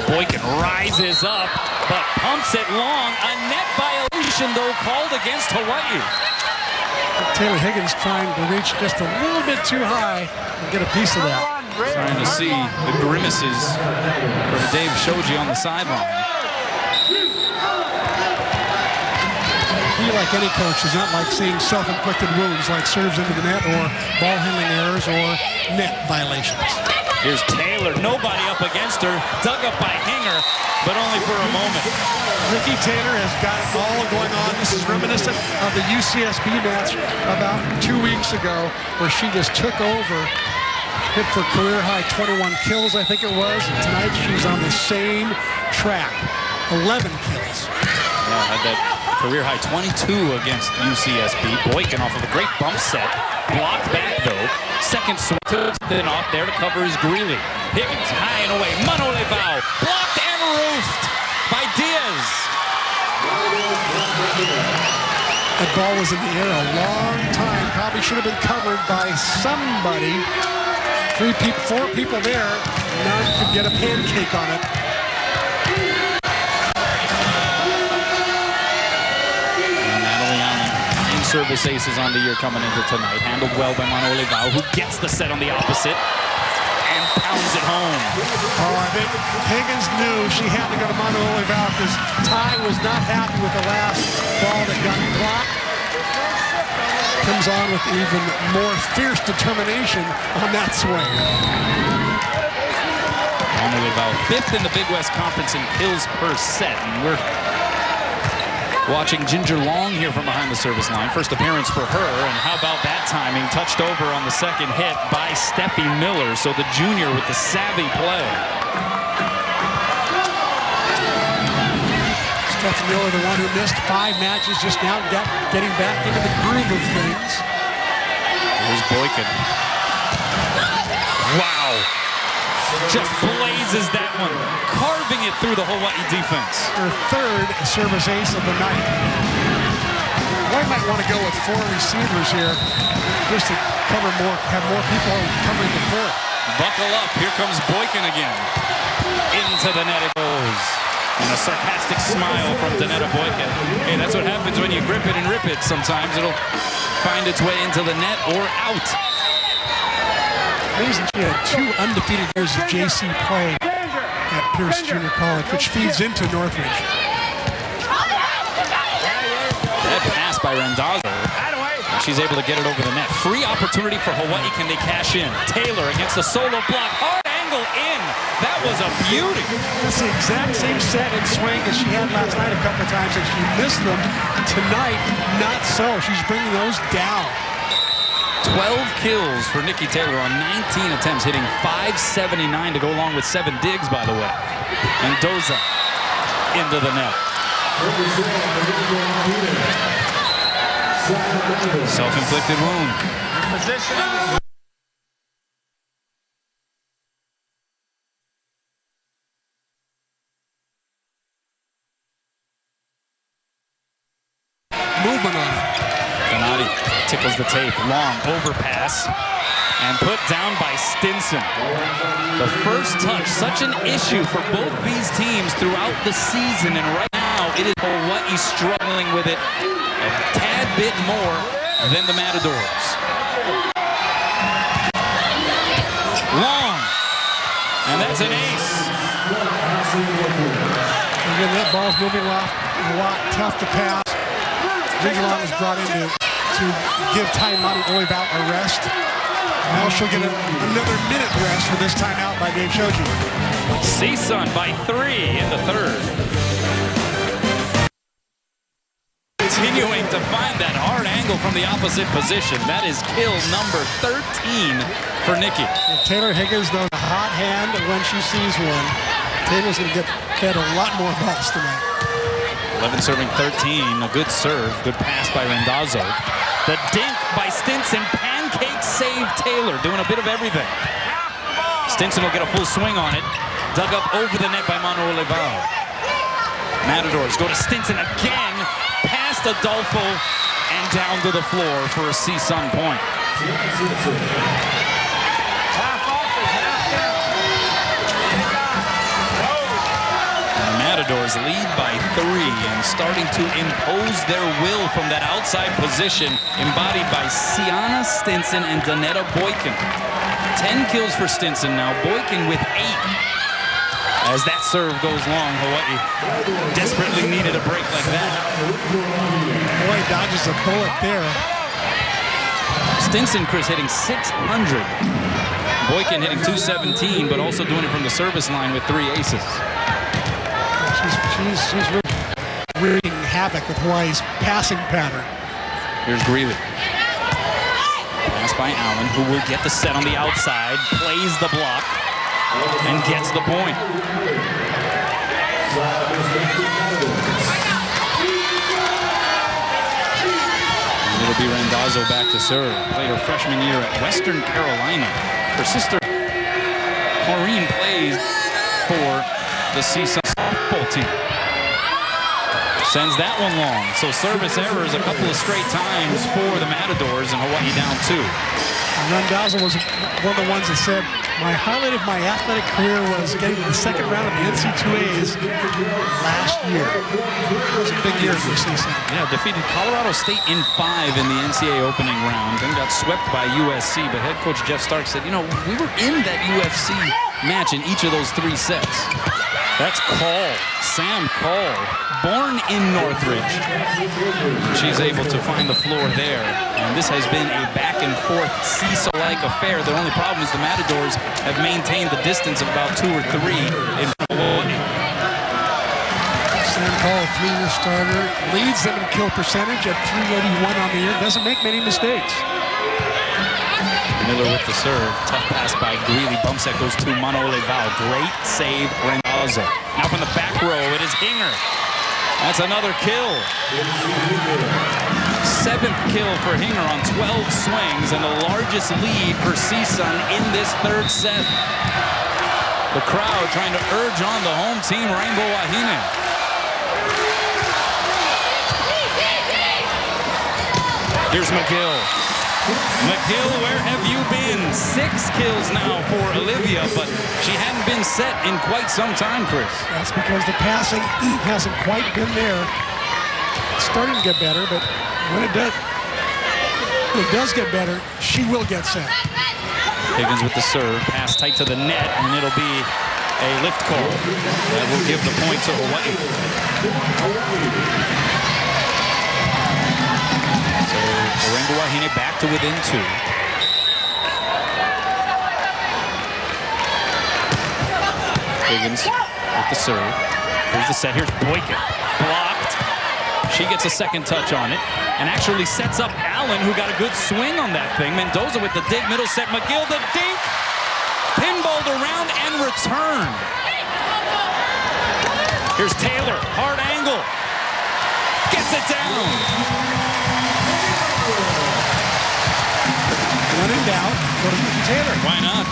Boykin rises up, but pumps it long. A net violation, though, called against Hawaii. Taylor Higgins trying to reach just a little bit too high and get a piece of that. Trying to see the grimaces from Dave Shoji on the sideline. He, like any coach, does not like seeing self-inflicted wounds like serves into the net or ball handling errors or net violations. Here's Taylor, nobody up against her, dug up by Hinger, but only for a moment. Nikki Taylor has got it all going on. This is reminiscent of the UCSB match about 2 weeks ago where she just took over, hit for career-high 21 kills, I think it was. And tonight she's on the same track, 11 kills. Yeah, had that career-high 22 against UCSB. Boykin off of a great bump set. Blocked back, though. Second swing, then off there to cover is Greeley. Higgins high and away. Wahine Volleyball blocked and roofed by Diaz. That ball was in the air a long time. Probably should have been covered by somebody. 4 people there. None could get a pancake on it. service aces on the year coming into tonight. Handled well by Wahine Volleyball, who gets the set on the opposite and pounds it home. Oh, I think Higgins knew she had to go to Wahine Volleyball because Ty was not happy with the last ball that got blocked. Comes on with even more fierce determination on that swing. Wahine Volleyball, 5th in the Big West Conference in kills per set, and we're watching Ginger Long here from behind the service line. First appearance for her, and how about that timing? Touched over on the second hit by Steffi Miller, so the junior with the savvy play. Steffi Miller, the one who missed 5 matches, just now getting back into the groove of things. Here's Boykin. Wow. Just blazes that one, carving it through the Hawaii defense. Her 3rd service ace of the night. Hawaii might want to go with 4 receivers here, just to cover more, have more people covering the court. Buckle up, here comes Boykin again. Into the net it goes. And a sarcastic smile from Donetta Boykin. Hey, that's what happens when you grip it and rip it. Sometimes it'll find its way into the net or out. Amazing, she had 2 undefeated years of JC play at Pierce Junior College, which feeds into Northridge. That pass by Randazzo. She's able to get it over the net. Free opportunity for Hawaii. Can they cash in? Taylor against the solo block. Hard angle in. That was a beauty. That's the exact same set and swing as she had last night a couple of times, and she missed them. Tonight, not so. She's bringing those down. 12 kills for Nikki Taylor on 19 attempts, hitting .579 to go along with 7 digs, by the way. And Doza into the net. Self-inflicted wound. Movement on it. Donati tickles the tape. Long overpass and put down by Stinson. The first touch, such an issue for both these teams throughout the season, and right now it is Hawaii struggling with it a tad bit more than the Matadors. Long, and that's an ace. Again, that ball's moving a lot, tough to pass. Ginger Long was brought in to give Wahine Volleyball a rest. Now she'll get another minute rest for this timeout by Dave Shoji. CSUN by 3 in the 3rd. Continuing to find that hard angle from the opposite position. That is kill number 13 for Nikki. Taylor Higgins knows a hot hand when she sees one. Taylor's going to get fed a lot more balls tonight. 11 serving 13, a good serve, good pass by Randazzo. The dink by Stinson, pancake save Taylor, doing a bit of everything. Stinson will get a full swing on it, dug up over the net by Wahine Volleyball. Matadors go to Stinson again, past Adolfo, and down to the floor for a CSUN point. Matadors lead by 3 and starting to impose their will from that outside position, embodied by Sienna Stinson and Donetta Boykin. 10 kills for Stinson now, Boykin with 8. As that serve goes long, Hawaii desperately needed a break like that. Hawaii dodges a bullet there. Stinson, Chris, hitting .600. Boykin hitting .217, but also doing it from the service line with 3 aces. She's really wreaking havoc with Hawaii's passing pattern. Here's Greeley. Pass by Allen, who will get the set on the outside, plays the block, and gets the point. And it'll be Randazzo back to serve. Played her freshman year at Western Carolina. Her sister, Maureen, plays for the CSUN softball team. Sends that one long. So service errors a couple of straight times for the Matadors, and Hawaii down 2. Randazzo was one of the ones that said My highlight of my athletic career was getting to the second round of the NC2As last year. It was a big year for CSUN. Yeah, defeated Colorado State in 5 in the NCAA opening round, then got swept by USC. But head coach Jeff Stark said, you know, we were in that UFC match in each of those 3 sets. That's Call, Sam Call, born in Northridge. She's able to find the floor there. And this has been a back-and-forth seesaw-like affair. The only problem is the Matadors have maintained the distance of about 2 or 3 in Hawaii. Sam Call, 3-year starter, leads them in kill percentage at .381 on the year. Doesn't make many mistakes. Miller with the serve. Tough pass by Greeley. Bump set goes to Manoole Val. Great save, Randazzo. Now from the back row, it is Hinger. That's another kill. 7th kill for Hinger on 12 swings and the largest lead for CSUN in this 3rd set. The crowd trying to urge on the home team, Rainbow Wahine. Here's McGill. McGill, where have you been? 6 kills now for Olivia, but she hadn't been set in quite some time, Chris. That's because the passing hasn't quite been there. It's starting to get better, but when it does get better, she will get set. Higgins with the serve, pass tight to the net, and it'll be a lift call that will give the point to Hawaii. So Rainbow Wahine back to within 2. Higgins with the serve. Here's the set. Here's Boykin. Blocked. She gets a second touch on it and actually sets up Allen, who got a good swing on that thing. Mendoza with the dig. Middle set. McGill the dink. Pinballed around and returned. Here's Taylor. Hard angle. Gets it down. When in doubt, go to Mickey Taylor. Why not?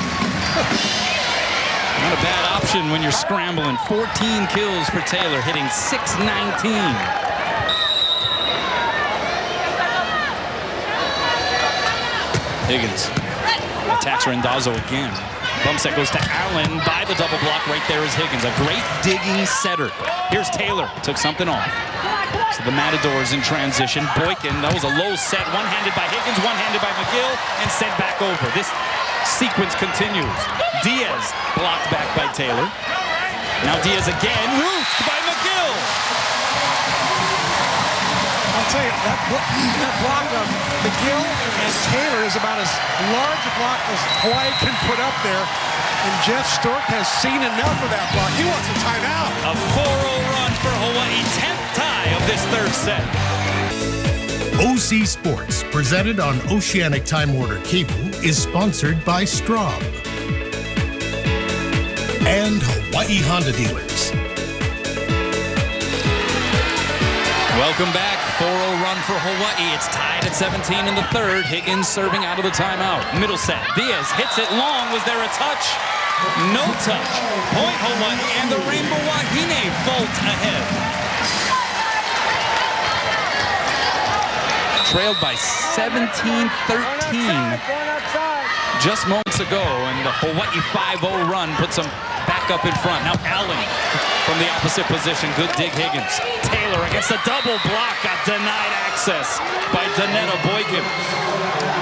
Not a bad option when you're scrambling. 14 kills for Taylor, hitting .619. Higgins attacks Randazzo again. Bump set goes to Allen by the double block. Right there is Higgins, a great digging setter. Here's Taylor, took something off. So the Matadors in transition. Boykin, that was a low set, one-handed by Higgins, one-handed by McGill, and sent back over. This sequence continues. Diaz blocked back by Taylor. Now Diaz again, roofed by McGill. I'll tell you, that block of McGill and Taylor is about as large a block as Hawaii can put up there. And Jeff Stork has seen enough of that block. He wants a timeout. A 4-0 run for Hawaii, 10th tie of this 3rd set. OC Sports, presented on Oceanic Time Warner Cable, is sponsored by Straub and Hawaii Honda Dealers. Welcome back. 4-0 run for Hawaii. It's tied at 17 in the 3rd. Higgins serving out of the timeout. Middle set. Diaz hits it long. Was there a touch? No touch. Point Hawaii, and the Rainbow Wahine vault ahead. Trailed by 17-13 just moments ago, and the Hawaii 5-0 run puts them back up in front. Now Allen from the opposite position. Good dig, Higgins. Taylor against the double block. Got denied access by Danetta Boykin.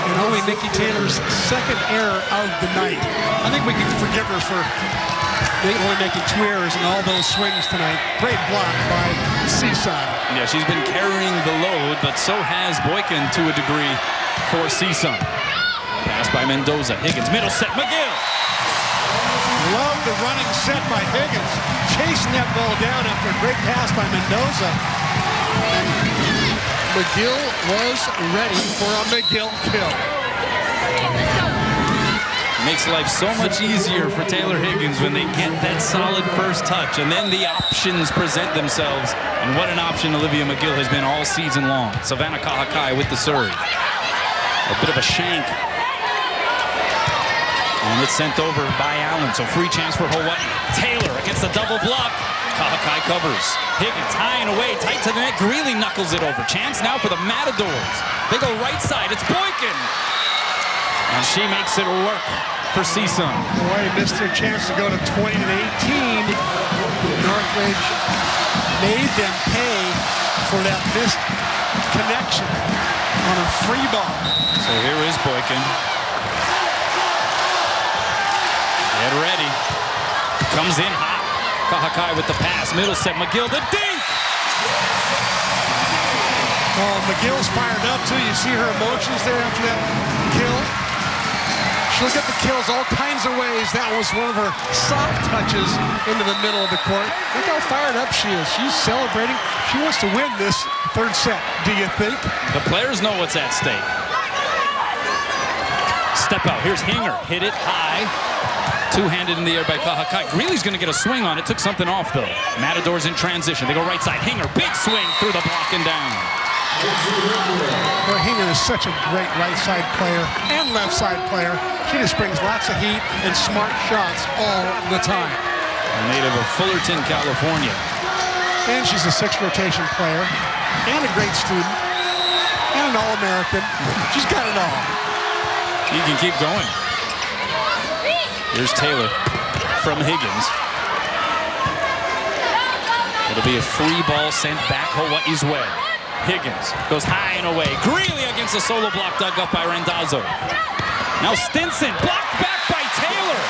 And only Nikki Taylor's 2nd error of the night. I think we can forgive her for only making 2 errors in all those swings tonight. Great block by CSUN. Yeah, she's been carrying the load, but so has Boykin to a degree for CSUN. Pass by Mendoza. Higgins, middle set. McGill. Love the running set by Higgins. Chasing that ball down after a great pass by Mendoza. And McGill was ready for a McGill kill. Makes life so much easier for Taylor Higgins when they get that solid first touch, and then the options present themselves. And what an option Olivia McGill has been all season long. Savannah Kahakai with the serve. A bit of a shank. And it's sent over by Allen, so free chance for Hawaii. Taylor against the double block. Kahakai covers. Higgins high and away, tight to the net. Greeley knuckles it over. Chance now for the Matadors. They go right side. It's Boykin. And she makes it work. for CSUN. Hawaii missed their chance to go to 20-18. Northridge made them pay for that missed connection on a free ball. So here is Boykin. Get ready. Comes in hot. Kahakai with the pass. Middle set. McGill the dink. Oh, McGill's fired up too. You see her emotions there after that kill. She'll get the kills all kinds of ways. That was one of her soft touches into the middle of the court. Look how fired up she is. She's celebrating. She wants to win this third set, do you think? The players know what's at stake. Step out. Here's Hinger. Hit it high. Two-handed in the air by Kahakai. Greeley's going to get a swing on it. Took something off, though. Matador's in transition. They go right side. Hinger, big swing through the block and down. Well, Hinger is such a great right side player and left side player. She just brings lots of heat and smart shots all the time. A native of Fullerton, California. And she's a sixth rotation player and a great student and an All-American. She's got it all. She can keep going. Here's Taylor from Higgins. It'll be a free ball sent back Hawaii's way. Higgins goes high and away. Greeley against a solo block dug up by Randazzo. Now Stinson blocked back by Taylor.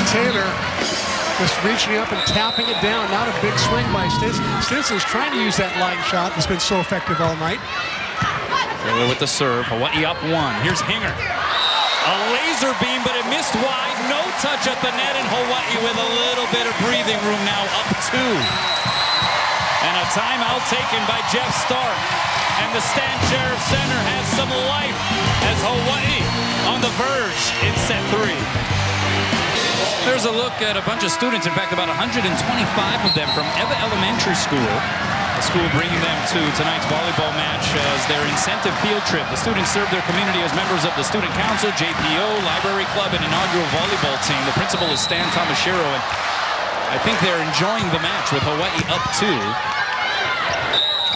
Taylor just reaching up and tapping it down. Not a big swing by Stinson. Stinson's trying to use that line shot that's been so effective all night. Taylor with the serve. Hawaii up one. Here's Hinger. A laser beam, but it missed wide. No touch at the net, and Hawaii with a little bit of breathing room now, up two. And a timeout taken by Jeff Stark. And the Stan Sheriff Center has some life as Hawaii on the verge in set three. There's a look at a bunch of students, in fact, about 125 of them from Eva Elementary School. The school bringing them to tonight's volleyball match as their incentive field trip. The students serve their community as members of the Student Council, JPO, Library Club, and inaugural volleyball team. The principal is Stan Tomashiro, and I think they're enjoying the match with Hawaii up two.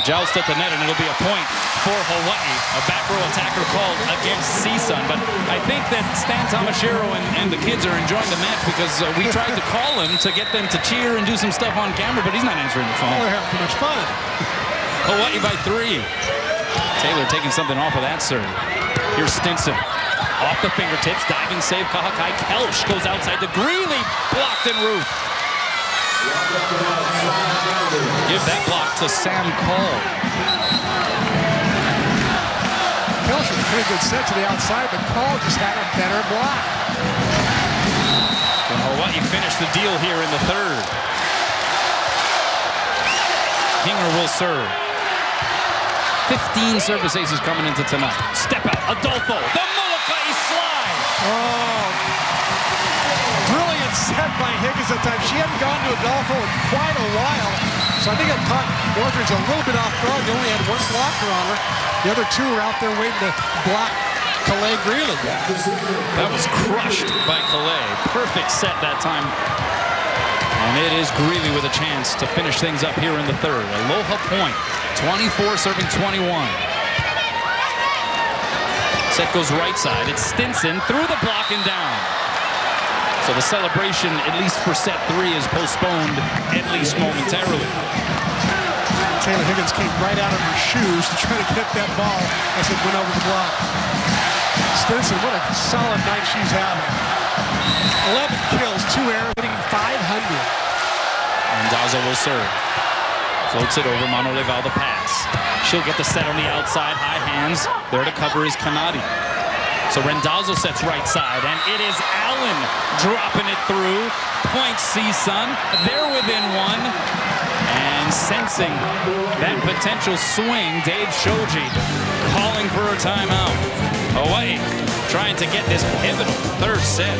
Joust at the net, and it'll be a point for Hawaii. A back row attacker called against CSUN, but I think that Stan Tomashiro and the kids are enjoying the match because we tried to call him to get them to cheer and do some stuff on camera, but he's not answering the phone. They're having too much fun. Hawaii by three. Taylor taking something off of that serve. Here's Stinson. Off the fingertips, diving save, Kahakai. Kelch goes outside to Greeley, blocked and roof. Give that block to Sam Call. Kelch was a pretty good set to the outside, but Call just had a better block. And Hawaii finished the deal here in the third. Hinger will serve. 15 service aces coming into tonight. Step out, Adolfo, the Molokai slide. Oh, brilliant set by Higgins that time. She hadn't gone to Adolfo in quite a while, so I think it caught Northridge a little bit off guard. They only had one blocker on her. The other two were out there waiting to block Calais Greeley. That was crushed by Calais. Perfect set that time. And it is Greeley with a chance to finish things up here in the third. Aloha point, 24 serving 21. Set goes right side. It's Stinson through the block and down. So the celebration, at least for set three, is postponed at least momentarily. Taylor Higgins came right out of her shoes to try to get that ball as it went over the block. Stinson, what a solid night she's having. 11 kills, 2 errors, hitting 500. Randazzo will serve. Floats it over, Mano Leval the pass. She'll get the set on the outside, high hands. There to cover is Kanadi. So Randazzo sets right side, and it is Allen dropping it through. Point CSUN, they're within one. And sensing that potential swing, Dave Shoji calling for a timeout. Hawaii trying to get this pivotal third set.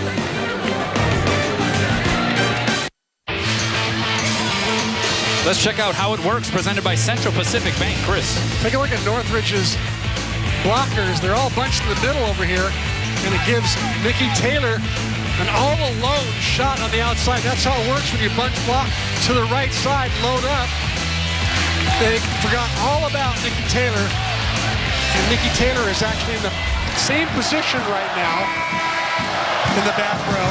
Let's check out how it works, presented by Central Pacific Bank. Chris. Take a look at Northridge's blockers. They're all bunched in the middle over here, and it gives Nikki Taylor an all-alone shot on the outside. That's how it works when you bunch block to the right side, load up, They forgot all about Nikki Taylor. And Nikki Taylor is actually in the same position right now in the back row.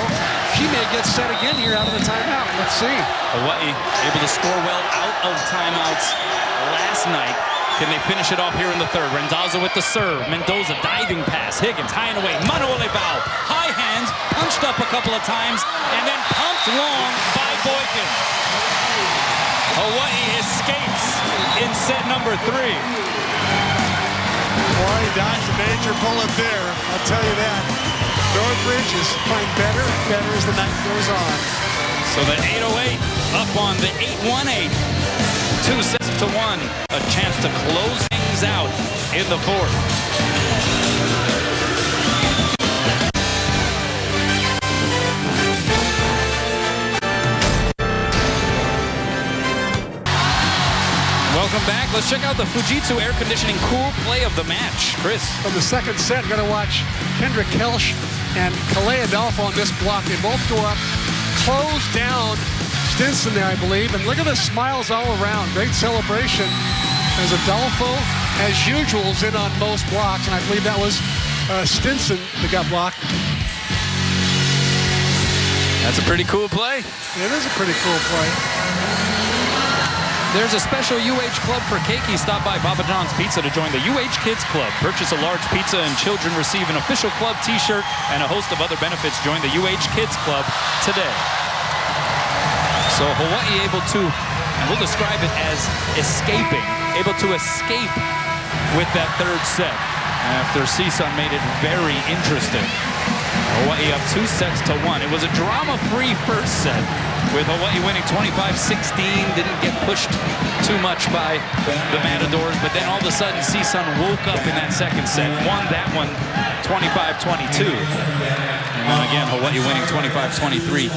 She may get set again here out of the timeout. Let's see. Hawaii able to score well out of timeouts last night. Can they finish it off here in the third? Randazzo with the serve. Mendoza diving pass. Higgins high and away. Volleyball. High hands. Punched up a couple of times. And then pumped long by Boykin. Hawaii escapes in set number 3. Boy, he dodged a major bullet there. I'll tell you that. Northridge is playing better and better as the night goes on. So the 808 up on the 818. 2 sets to 1. A chance to close things out in the fourth. Welcome back. Let's check out the Fujitsu air conditioning cool play of the match. Chris. From the second set, going to watch Kendra Kelsch and Kalea Adolfo on this block. They both go up, close down Stinson there, I believe. And look at the smiles all around. Great celebration as Adolfo, as usual, is in on most blocks. And I believe that was Stinson that got blocked. That's a pretty cool play. It is a pretty cool play. There's a special UH Club for Keiki. Stop by Papa John's Pizza to join the UH Kids Club. Purchase a large pizza and children receive an official club t-shirt and a host of other benefits. Join the UH Kids Club today. So Hawaii able to, and we'll describe it as escaping, able to escape with that third set after CSUN made it very interesting. Hawaii up 2 sets to 1. It was a drama-free first set with Hawaii winning 25-16. Didn't get pushed too much by the Matadors, but then all of a sudden CSUN woke up in that second set, won that one 25-22. And then again, Hawaii winning 25-23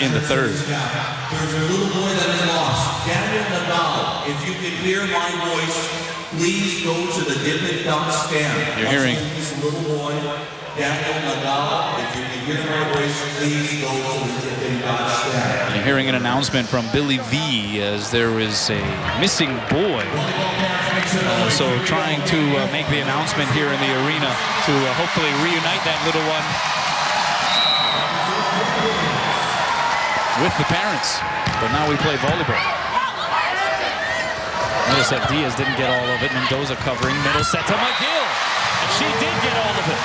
in the third. There's a little boy that is lost. Daniel Nadal, if you can hear my voice, please go to the Dippin' Dot stand. You're hearing this little boy, Daniel Nadal, if you can hear my voice, please go to the Dippin' Dot stand. You're hearing an announcement from Billy V as there is a missing boy. So trying to make the announcement here in the arena to hopefully reunite that little one with the parents. But now we play volleyball. Notice that Diaz didn't get all of it. Mendoza covering, middle set to McGill. And she did get all of it.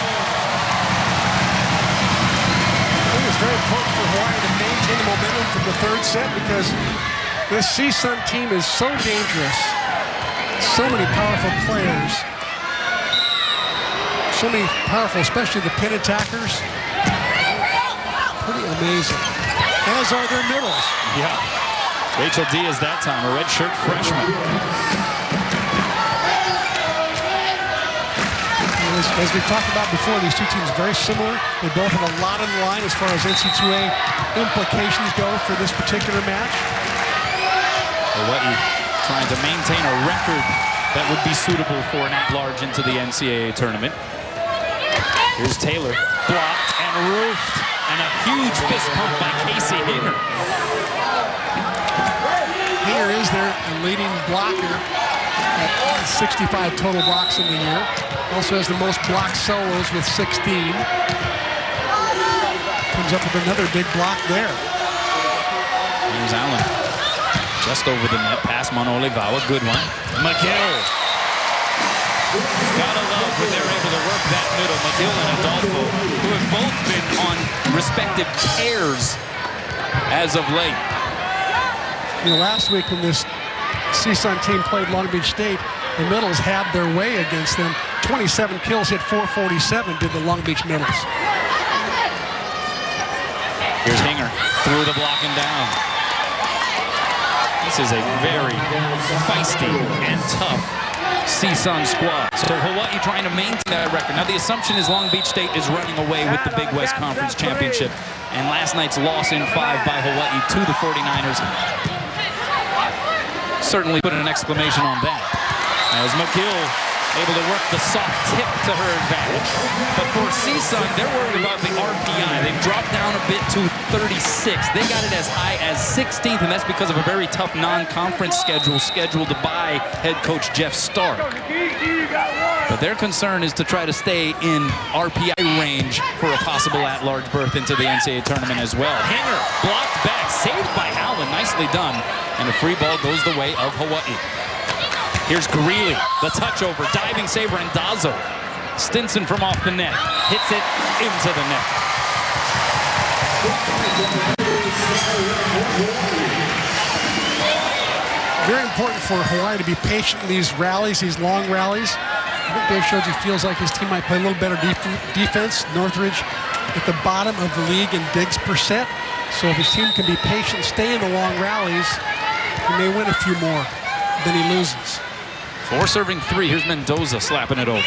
I think it's very important for Hawaii to maintain the momentum from the third set because this CSUN team is so dangerous. So many powerful players. So many powerful, especially the pin attackers. Pretty amazing. As are their middles. Yeah. Rachel Diaz that time, a redshirt freshman. As we've talked about before, these two teams are very similar. They both have a lot on the line as far as NC2A implications go for this particular match. Hawaii trying to maintain a record that would be suitable for an at-large into the NCAA tournament. Here's Taylor, blocked and roofed, and a huge fist pump by Casey Hinger. Hinger is their leading blocker at 65 total blocks in the year. Also has the most block solos with 16. Comes up with another big block there. Here's Allen. Just over the net, past Monolivawa, good one. McGill. Gotta love when they're able to work that middle. McGill and Adolfo, who have both been on respective tears as of late. You know, last week when this CSUN team played Long Beach State, the middles had their way against them. 27 kills, hit 447, did the Long Beach middles. Here's Hinger, through the block and down. This is a very feisty and tough CSUN squad. So Hawaii trying to maintain that record. Now the assumption is Long Beach State is running away with the Big West Conference Championship. And last night's loss in 5 by Hawaii to the 49ers certainly put an exclamation on that. As McGill able to work the soft tip to her advantage. But for CSUN, they're worried about the RPI. They've dropped down a bit to 36. They got it as high as 16th, and that's because of a very tough non-conference schedule scheduled by head coach Jeff Stark. But their concern is to try to stay in RPI range for a possible at-large berth into the NCAA tournament as well. Hinger blocked back, saved by Allen, nicely done, and a free ball goes the way of Hawaii. Here's Greeley, the touch over, diving save, Randazzo. Stinson from off the net, hits it into the net. Very important for Hawaii to be patient in these rallies, these long rallies. I think Dave showed you feels like his team might play a little better defense. Northridge at the bottom of the league in digs per set. So if his team can be patient, stay in the long rallies, he may win a few more than he loses. 4 serving 3. Here's Mendoza slapping it over.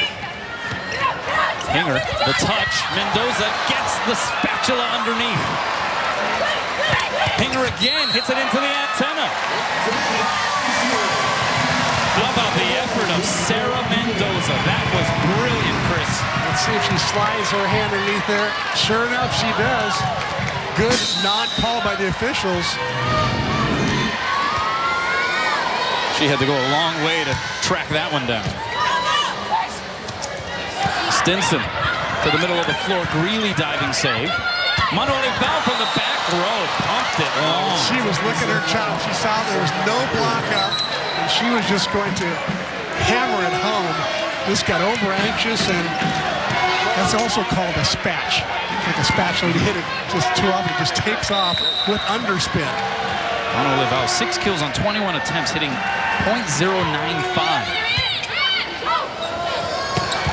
Hinger, the touch. Mendoza gets the spatula underneath. Hinger again hits it into the antenna. How about the effort of Sarah Mendoza? That was brilliant, Chris. Let's see if she slides her hand underneath there. Sure enough, she does. Good non-call by the officials. She had to go a long way to track that one down. Stinson to the middle of the floor. Greeley diving save. Manuel Val from the back row. Pumped it long. She was licking her chops. She saw there was no block up, and she was just going to hammer it home. This got over anxious, and that's also called a spatch. Like a spatula, you hit it just too often, it just takes off with underspin. Manuel Val, 6 kills on 21 attempts, hitting .095.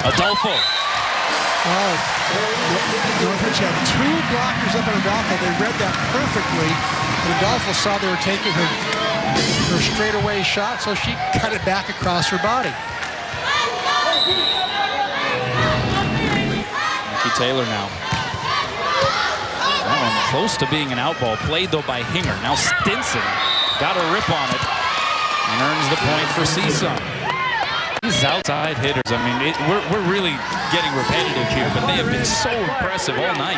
Adolfo. Oh, Northridge had 2 blockers up on Adolfo. They read that perfectly. And Adolfo saw they were taking her straightaway shot, so she cut it back across her body. Nikki Taylor now. That one close to being an out ball. Played, though, by Hinger. Now Stinson got a rip on it and earns the point for CSUN. These outside hitters, I mean, we're really getting repetitive here, but they have been so impressive all night.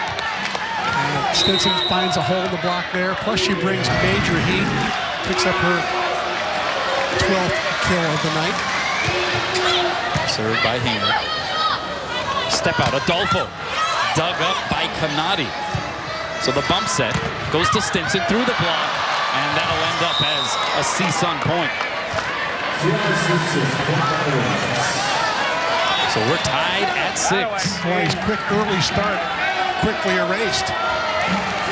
Stinson finds a hole in the block there, plus she brings major heat, picks up her 12th kill of the night. Served by Hinger. Step out, Adolfo. Dug up by Kanadi. So the bump set goes to Stinson through the block, and that'll end up as a CSUN point. So we're tied at 6. Hawaii's quick early start, quickly erased.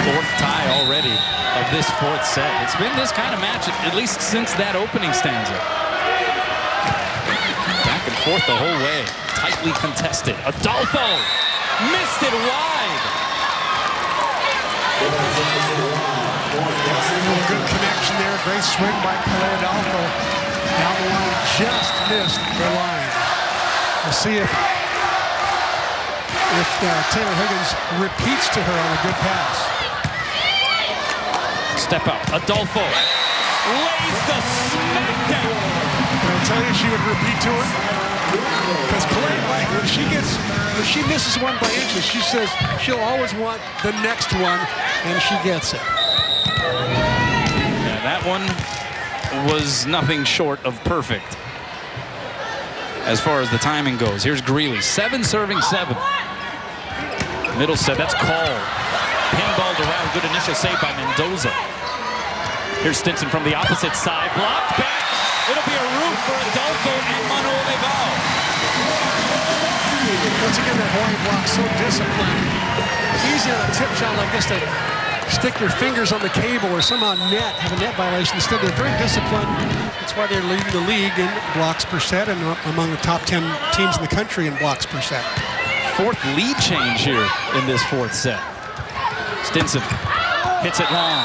4th tie already of this 4th set. It's been this kind of match at least since that opening stanza. Back and forth the whole way. Tightly contested. Adolfo missed it wide. Good connection there. Great swing by Pele Adolfo. Down the line, just missed the line. We'll see if Taylor Higgins repeats to her on a good pass. Step out, Adolfo lays the smackdown. Can I tell you she would repeat to it? Because Pele, like, when she misses one by inches, she says she'll always want the next one, and she gets it. Yeah, that one was nothing short of perfect as far as the timing goes. Here's Greeley, 7 serving 7. Middle set, that's called. Pinballed around, good initial save by Mendoza. Here's Stinson from the opposite side, blocked back. It'll be a root for Adolfo and Manuel Val. Once again, that Hawaii block so disciplined. Easy on a tip shot like this to stick their fingers on the cable or somehow have a net violation. Instead, they're very disciplined. That's why they're leading the league in blocks per set and among the top 10 teams in the country in blocks per set. 4th lead change here in this 4th set. Stinson hits it long.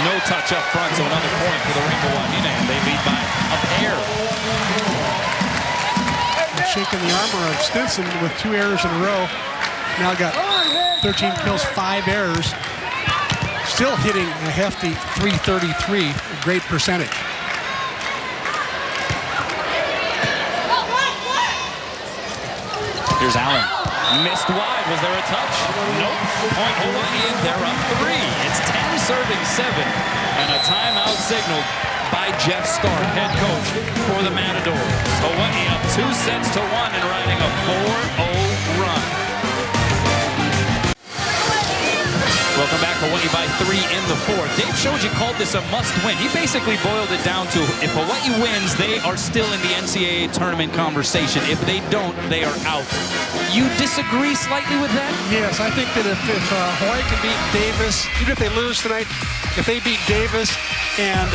No touch up front, so another point for the Rainbow Wahine, and they lead by a pair. Shaking the armor of Stinson with 2 errors in a row. Now got 13 kills, 5 errors. Still hitting a hefty .333, a great percentage. Here's Allen. Missed wide. Was there a touch? Nope. Point Hawaii. They're up 3. It's 10 serving 7. And a timeout signaled by Jeff Stark, head coach for the Matadors. Hawaii up 2 sets to 1 and riding a 4-0 run. Welcome back. Hawaii by 3 in the 4th. Dave Shoji called this a must-win. He basically boiled it down to if Hawaii wins, they are still in the NCAA tournament conversation. If they don't, they are out. You disagree slightly with that? Yes, I think that if Hawaii can beat Davis, even if they lose tonight, if they beat Davis and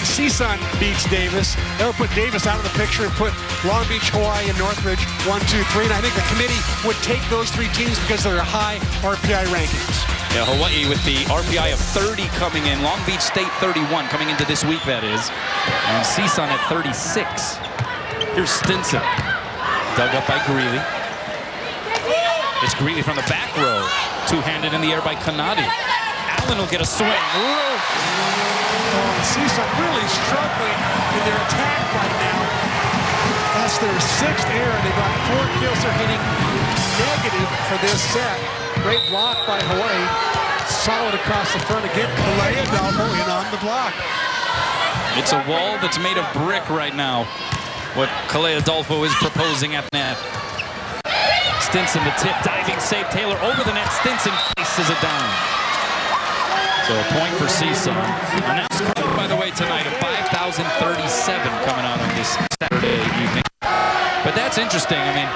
CSUN beats Davis, they'll put Davis out of the picture and put Long Beach, Hawaii, and Northridge 1, 2, 3. And I think the committee would take those 3 teams because of their high RPI rankings. Yeah, Hawaii with the RPI of 30 coming in. Long Beach State 31 coming into this week, that is. And CSUN at 36. Here's Stinson. Dug up by Greeley. It's Greeley from the back row. Two-handed in the air by Kanadi. Allen will get a swing. CSUN really struggling in their attack right now. That's their 6th error. They've got 4 kills. They're hitting negative for this set. Great block by Hawaii. Solid across the front again. Kalea Adolfo in on the block. It's a wall that's made of brick right now. What Kalea Adolfo is proposing at net. Stinson the tip, diving save. Taylor over the net. Stinson places it down. So a point for CSUN. Announced crowd, by the way, tonight of 5,037 coming out on this Saturday evening. But that's interesting. I mean,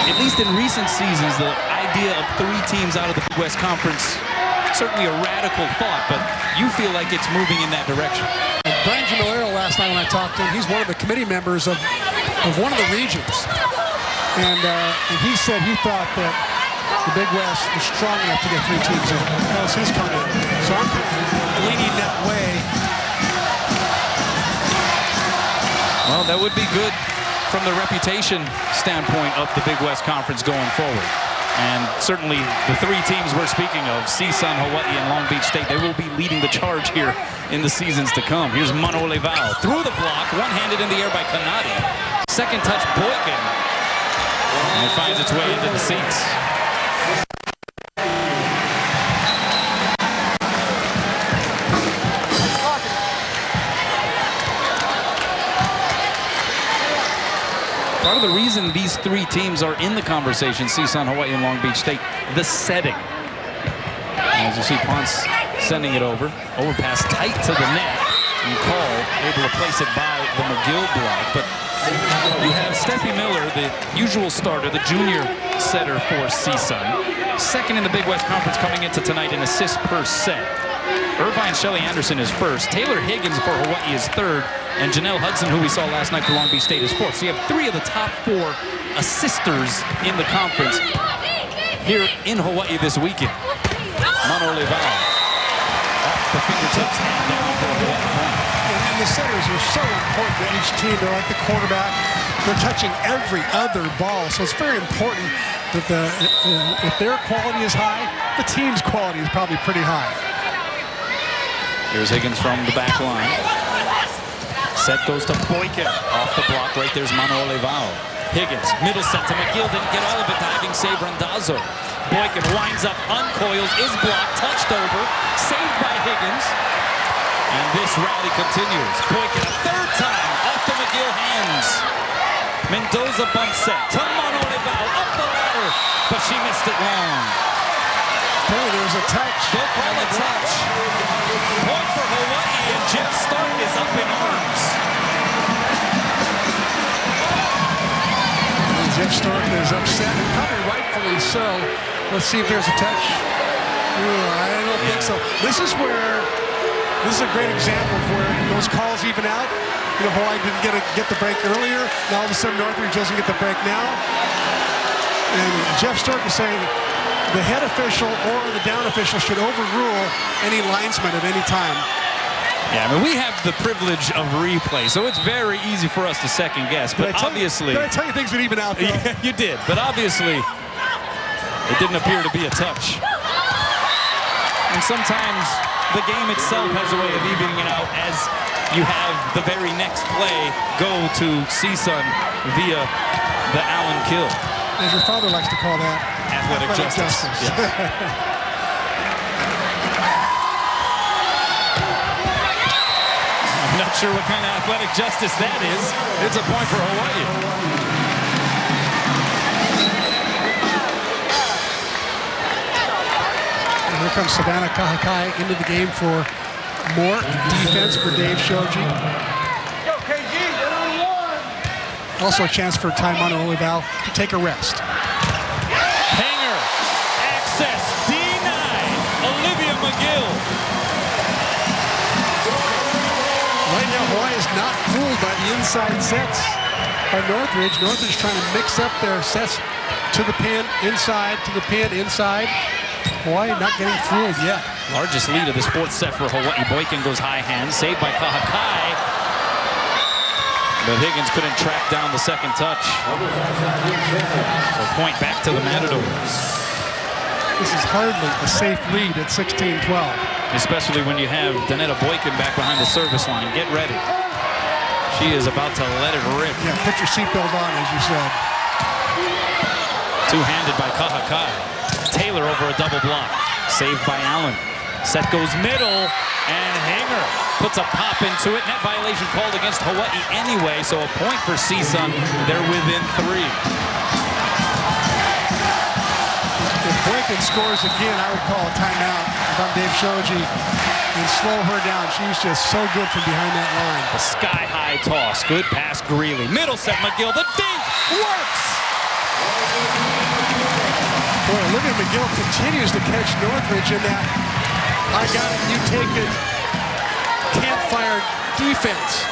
at least in recent seasons, the idea of 3 teams out of the Big West Conference, certainly a radical thought, but you feel like it's moving in that direction. Brian Jamilero last night when I talked to him, he's one of the committee members of one of the regions. And he said he thought that the Big West was strong enough to get 3 teams in. That was his comment. So I'm leaning that way. Well, that would be good from the reputation standpoint of the Big West Conference going forward. And certainly the 3 teams we're speaking of, CSUN, Hawaii, and Long Beach State, they will be leading the charge here in the seasons to come. Here's Mano Leval through the block, one-handed in the air by Kanadi. Second touch, Boykin. And it finds its way into the seats. Part of the reason these 3 teams are in the conversation, CSUN, Hawaii, and Long Beach State, the setting. As you see, Ponce sending it over. Overpass tight to the net. And Call able to place it by the McGill block. But you have Steffi Miller, the usual starter, the junior setter for CSUN. Second in the Big West Conference coming into tonight in assists per set. Irvine Shelley Anderson is first. Taylor Higgins for Hawaii is third. And Janelle Hudson, who we saw last night for Long Beach State, is fourth. So you have 3 of the top 4 assisters in the conference here in Hawaii this weekend. Mano Leval off the fingertips and down for a point. And the centers are so important to each team. They're like the quarterback. They're touching every other ball. So it's very important that if their quality is high, the team's quality is probably pretty high. Here's Higgins from the back line. Set goes to Boykin. Off the block right there's Mano Leval. Higgins, middle set to McGill. Didn't get all of it. Diving save Randazzo. Boykin winds up, uncoils, is blocked, touched over, saved by Higgins. And this rally continues. Boykin a 3rd time off the McGill hands. Mendoza bump set to Mano Leval up the ladder, but she missed it long. Hey, there's a touch. Don't call a touch. Point for Hawaii, and Jeff Stark is up in arms. And Jeff Stark is upset, and probably rightfully so. Let's see if there's a touch. I don't think so. This is a great example of where those calls even out. You know, Hawaii didn't get the break earlier. Now all of a sudden Northridge doesn't get the break now. And Jeff Stark is saying the head official or the down official should overrule any linesman at any time. Yeah, I mean, we have the privilege of replay, so it's very easy for us to second guess. But obviously, did I tell you things would even out, though? Yeah, you did, but obviously it didn't appear to be a touch. And sometimes the game itself has a way of evening it out as you have the very next play go to CSUN via the Allen kill. As your father likes to call that, Athletic justice. Yes. I'm not sure what kind of athletic justice that is. It's a point for Hawaii. And here comes Savannah Kahakai into the game for more defense for Dave Shoji. Also a chance for Ty Monteolival to take a rest. Hanger, access, denied. Olivia McGill. Right now, Hawaii is not fooled by the inside sets by Northridge. Northridge trying to mix up their sets to the pin, inside, to the pin, inside. Hawaii not getting fooled yet. Largest lead of this fourth set for Hawaii. Boykin goes high hand, saved by Kahakai. But Higgins couldn't track down the second touch. So point back to the Matadors. This is hardly a safe lead at 16-12. Especially when you have Donetta Boykin back behind the service line. Get ready. She is about to let it rip. Yeah, put your seatbelt on, as you said. Two-handed by Kahakai. Taylor over a double block. Saved by Allen. Set goes middle, and Hanger puts a pop into it. Net violation called against Hawaii anyway, so a point for CSUN. They're within 3. If Boykin scores again, I would call a timeout if I'm Dave Shoji and slow her down. She was just so good from behind that line. The sky-high toss. Good pass, Greeley. Middle set, McGill. The dink works! Boy, Olivia McGill continues to catch Northridge in that I got it, you take it, campfire defense.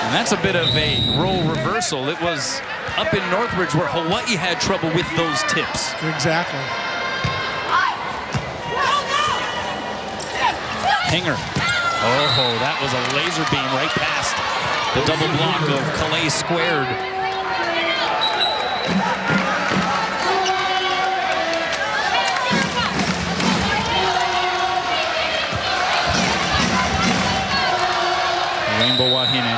And that's a bit of a role reversal. It was up in Northridge where Hawaii had trouble with those tips. Exactly. Hinger. Oh, that was a laser beam right past the double block of Calais squared. Rainbow Wahine,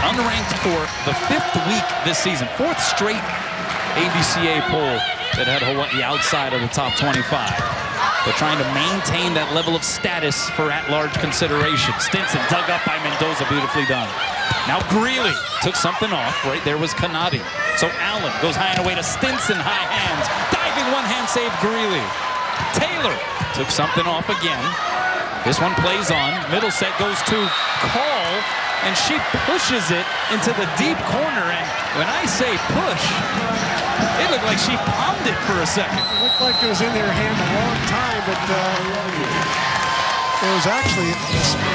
unranked for the 5th week this season, 4th straight ABCA poll that had Hawaii outside of the top 25. They're trying to maintain that level of status for at-large consideration. Stinson dug up by Mendoza, beautifully done. Now Greeley took something off. Right there was Kanadi. So Allen goes high and away to Stinson, high hands. Diving one-hand save, Greeley. Taylor took something off again. This one plays on. Middle set goes to Call, and she pushes it into the deep corner. And when I say push, it looked like she palmed it for a second. It looked like it was in their hand a long time, but it was actually a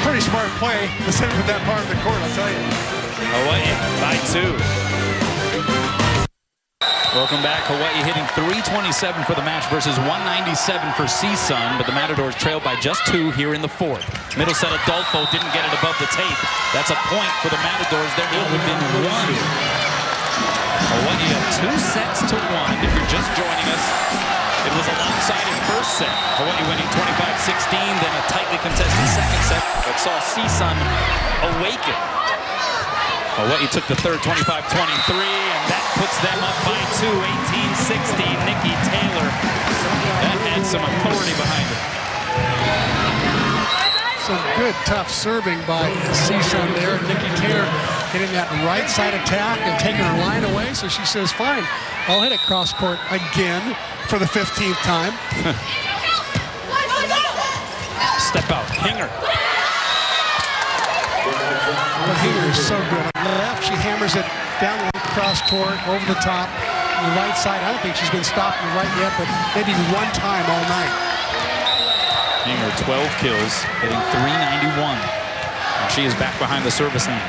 pretty smart play to send it to that part of the court, I'll tell you. Hawaii by 2. Welcome back. Hawaii hitting 327 for the match versus 197 for CSUN, but the Matadors trailed by just 2 here in the 4th. Middle set, Adolfo didn't get it above the tape. That's a point for the Matadors. They're now within 1. Hawaii up 2 sets to 1. If you're just joining us, it was a lopsided first set. Hawaii winning 25-16, then a tightly contested second set that saw CSUN awaken. Hawaii took the third 25-23, and that puts them up by 2, 18-16. Nikki Taylor, that had some authority behind it. Some good, tough serving by CSUN there. Nikki Taylor hitting that right side attack and taking her line away. So she says, fine, I'll hit it cross court again for the 15th time. Step out, Hinger. Hinger is so good. On the left, she hammers it down the cross court, over the top. On the right side, I don't think she's been stopped in the right yet, but maybe one time all night. Hinger, 12 kills, hitting .391. And she is back behind the service line.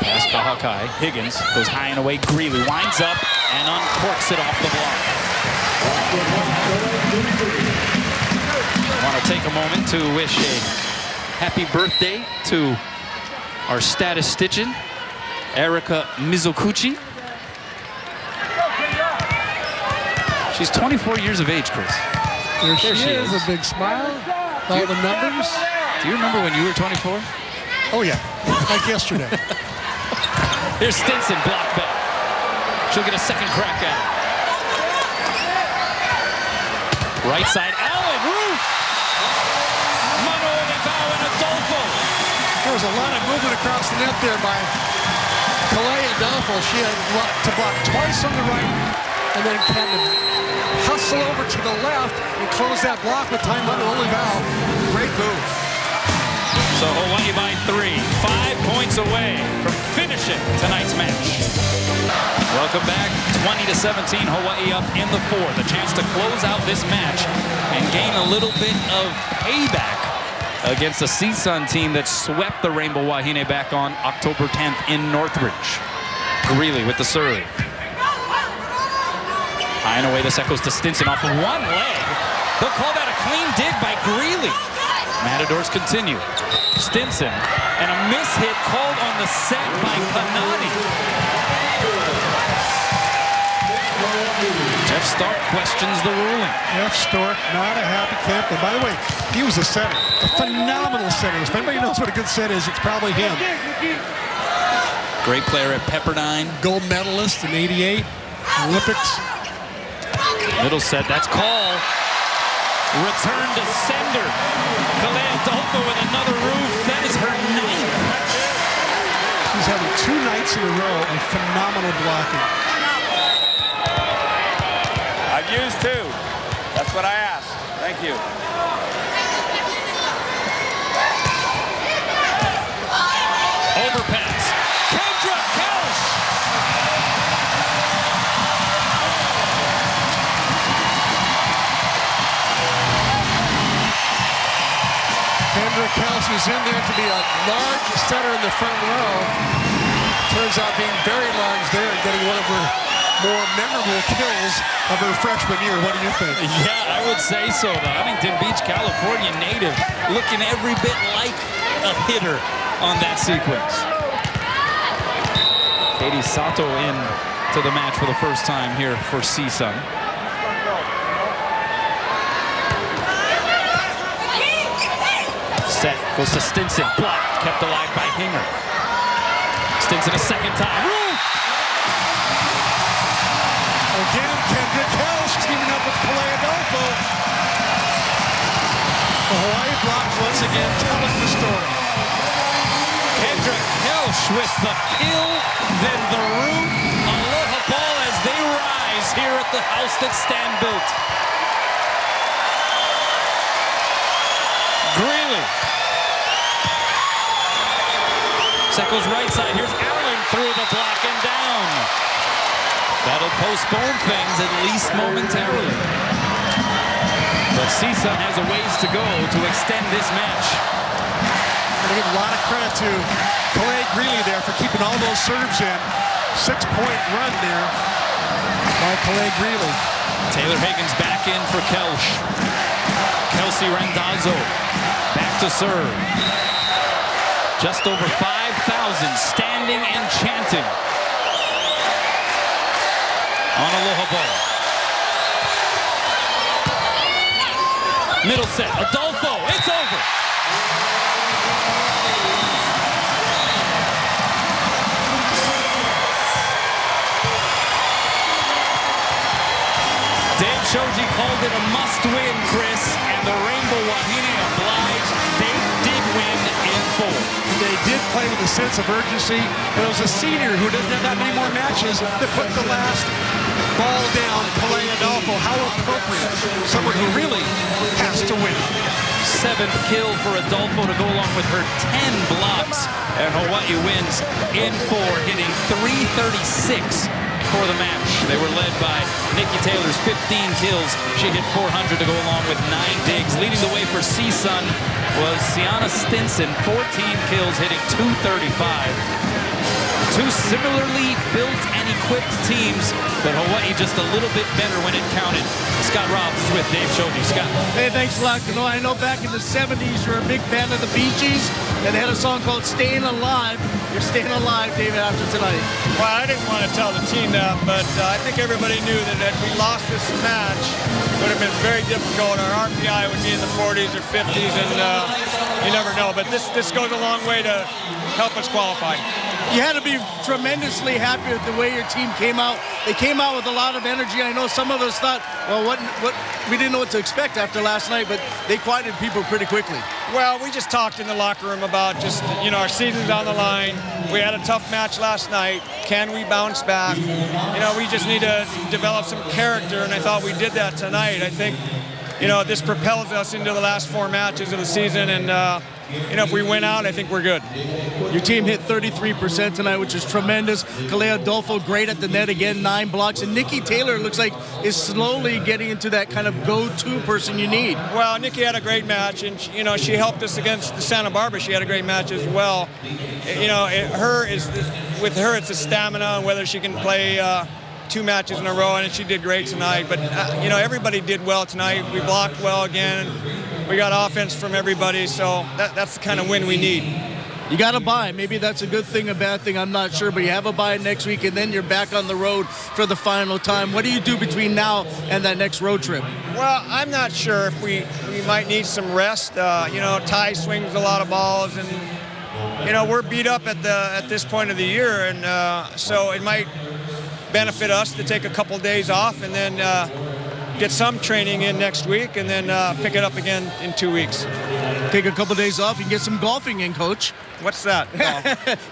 Pass to Hawkeye. Higgins goes high and away. Greeley winds up and uncorks it off the block. I want to take a moment to wish a happy birthday to our statistician, Erica Mizoguchi. She's 24 years of age, Chris. There she is, a big smile. All the numbers. Do you remember when you were 24? Oh, yeah. Like yesterday. Here's Stinson, block back. She'll get a second crack at it. Right side, Allen, roof! Manuel Leao and Adolfo. There was a lot of movement across the net there by Calais Adolfo. She had to block twice on the right and then kind of hustle over to the left and close that block with time on Leao. Great move. So Hawaii by 3, 5 points away from finishing tonight's match. Welcome back, 20-17, Hawaii up in the fourth. A chance to close out this match and gain a little bit of payback against the CSUN team that swept the Rainbow Wahine back on October 10th in Northridge. Greeley with the serve. High and away, this echoes to Stinson off of one leg. They'll call that a clean dig by Greeley. Matadors continue. Stinson, and a miss-hit called on the set by Kanani. Jeff Stark questions the ruling. Jeff Stark, not a happy camper. By the way, he was a setter, a phenomenal setter. If anybody knows what a good set is, it's probably him. Great player at Pepperdine. Gold medalist in '88, Olympics. Middle set, that's call. Return to sender. Calais Adolfo with another roof. That is her 9th. She's having 2 nights in a row of phenomenal blocking. I've used 2. That's what I asked. Thank you. Overpass. Kendra Kelch. Kendra Kelch is in there to be a large setter in the front row. Turns out being very large there and getting one of her more memorable kills of her freshman year. What do you think? Yeah, I would say so. The Huntington Beach, California native looking every bit like a hitter on that sequence. Katie Sato in to the match for the first time here for CSUN. Set goes to Stinson, blocked, kept alive by Hinger. Stinson a second time. Roof! Again, Kendra Kelch teaming up with Calais Adolfo. The Hawaii blocks once again telling the story. Kendra Kelch with the kill, then the roof. Aloha ball as they rise here at the house that Stan built. Greeley. Set goes right side. Here's Allen through the block and down. That'll postpone things at least momentarily. But CSUN has a ways to go to extend this match. I'm going to give a lot of credit to Calais Greeley there for keeping all those serves in. 6-point run there by Calais Greeley. Taylor Higgins back in for Kelch. Kelsey Randazzo back to serve. Just over 5,000 standing and chanting on Aloha ball. Middle set, Adolfo, it's over. Dave Shoji called it a must-win, Chris, and the Rainbow Wahine obliged. They did win in full. They did play with a sense of urgency, and it was a senior who doesn't have that many more matches that put the last ball down. Calais Adolfo, how appropriate. Someone who really has to win. 7th kill for Adolfo to go along with her 10 blocks, and Hawaii wins in 4, hitting .336 for the match. They were led by Nikki Taylor's 15 kills. She hit .400 to go along with 9 digs. Leading the way for CSUN was Sienna Stinson, 14 kills, hitting .235. Two similarly built and equipped teams, but Hawaii just a little bit better when it counted. Scott Robbs is with Dave Shoji. Scott. Hey, thanks a lot. You know, I know back in the 70s you were a big fan of the Bee Gees, and they had a song called Staying Alive. you're staying alive, David, after tonight. Well, I didn't want to tell the team that, but I think everybody knew that if we lost this match, it would have been very difficult. Our RPI would be in the 40s or 50s, and you never know. But this goes a long way to help us qualify. You had to be tremendously happy with the way your team came out. They came out with a lot of energy. I know some of us thought, well, what we didn't know what to expect after last night, but they quieted people pretty quickly. Well, we just talked in the locker room about just, you know, our season's on the line. We had a tough match last night. Can we bounce back? You know, we just need to develop some character, and I thought we did that tonight. I think, you know, this propels us into the last 4 matches of the season, and you know, if we win out, I think we're good. Your team hit 33% tonight, which is tremendous. Kalea Adolfo, great at the net again, 9 blocks. And Nikki Taylor looks like is slowly getting into that kind of go-to person you need. Well, Nikki had a great match, and you know, she helped us against the Santa Barbara. She had a great match as well. You know, with her, it's the stamina, whether she can play 2 matches in a row, and she did great tonight. But you know, everybody did well tonight. We blocked well again. We got offense from everybody, so that's the kind of win we need. You got a bye. Maybe that's a good thing, a bad thing, I'm not sure, but you have a bye next week, and then you're back on the road for the final time. What do you do between now and that next road trip? Well, I'm not sure if we might need some rest. You know, Ty swings a lot of balls, and you know, we're beat up at this point of the year, and so it might benefit us to take a couple days off and then get some training in next week, and then pick it up again in 2 weeks. Take a couple days off and get some golfing in, Coach. What's that?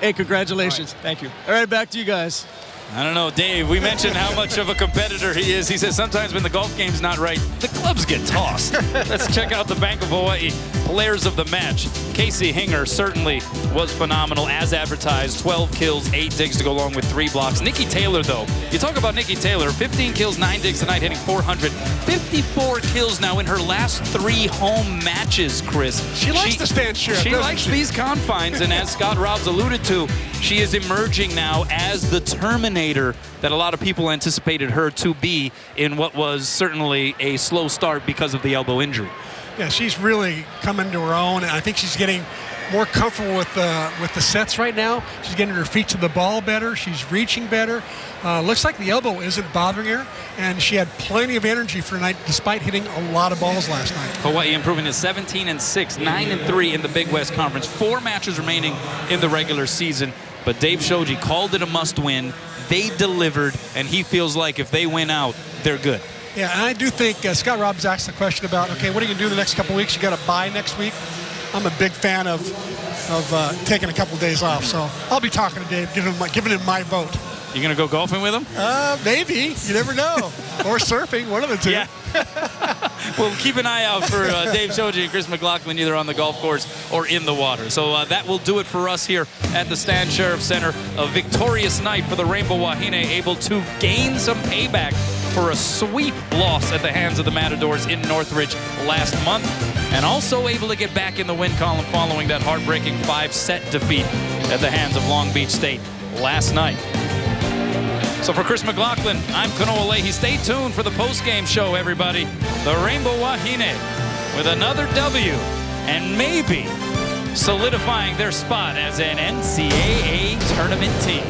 Hey, congratulations. Right, thank you. All right, back to you guys. I don't know, Dave, we mentioned how much of a competitor he is. He says sometimes when the golf game's not right, the clubs get tossed. Let's check out the Bank of Hawaii players of the match. Casey Hinger certainly was phenomenal as advertised. 12 kills, 8 digs to go along with 3 blocks. Nikki Taylor, though, you talk about Nikki Taylor, 15 kills, 9 digs tonight, hitting 400. 54 kills now in her last 3 home matches, Chris. She likes to stand sheriff. She likes these confines, and as Scott Robbs alluded to, she is emerging now as the Terminator that a lot of people anticipated her to be in what was certainly a slow start because of the elbow injury. Yeah, she's really coming to her own, and I think she's getting more comfortable with the sets right now. She's getting her feet to the ball better. She's reaching better. Looks like the elbow isn't bothering her, and she had plenty of energy for tonight despite hitting a lot of balls last night. Hawaii improving to 17-6, 9-3 in the Big West Conference. 4 matches remaining in the regular season, but Dave Shoji called it a must-win. They delivered, and he feels like if they win out, they're good. Yeah, and I do think Scott Robbs asked the question about, okay, what are you going to do the next couple weeks? You got a bye next week. I'm a big fan of taking a couple days off, so I'll be talking to Dave, giving him my vote. You going to go golfing with him? Maybe. You never know. Or surfing, one of the two. Yeah. Well, keep an eye out for Dave Shoji and Chris McLaughlin either on the golf course or in the water. So that will do it for us here at the Stan Sheriff Center. A victorious night for the Rainbow Wahine, able to gain some payback for a sweep loss at the hands of the Matadors in Northridge last month, and also able to get back in the win column following that heartbreaking 5-set defeat at the hands of Long Beach State last night. So for Chris McLaughlin, I'm Kanoa Leahy. Stay tuned for the post-game show, everybody. The Rainbow Wahine with another W and maybe solidifying their spot as an NCAA tournament team.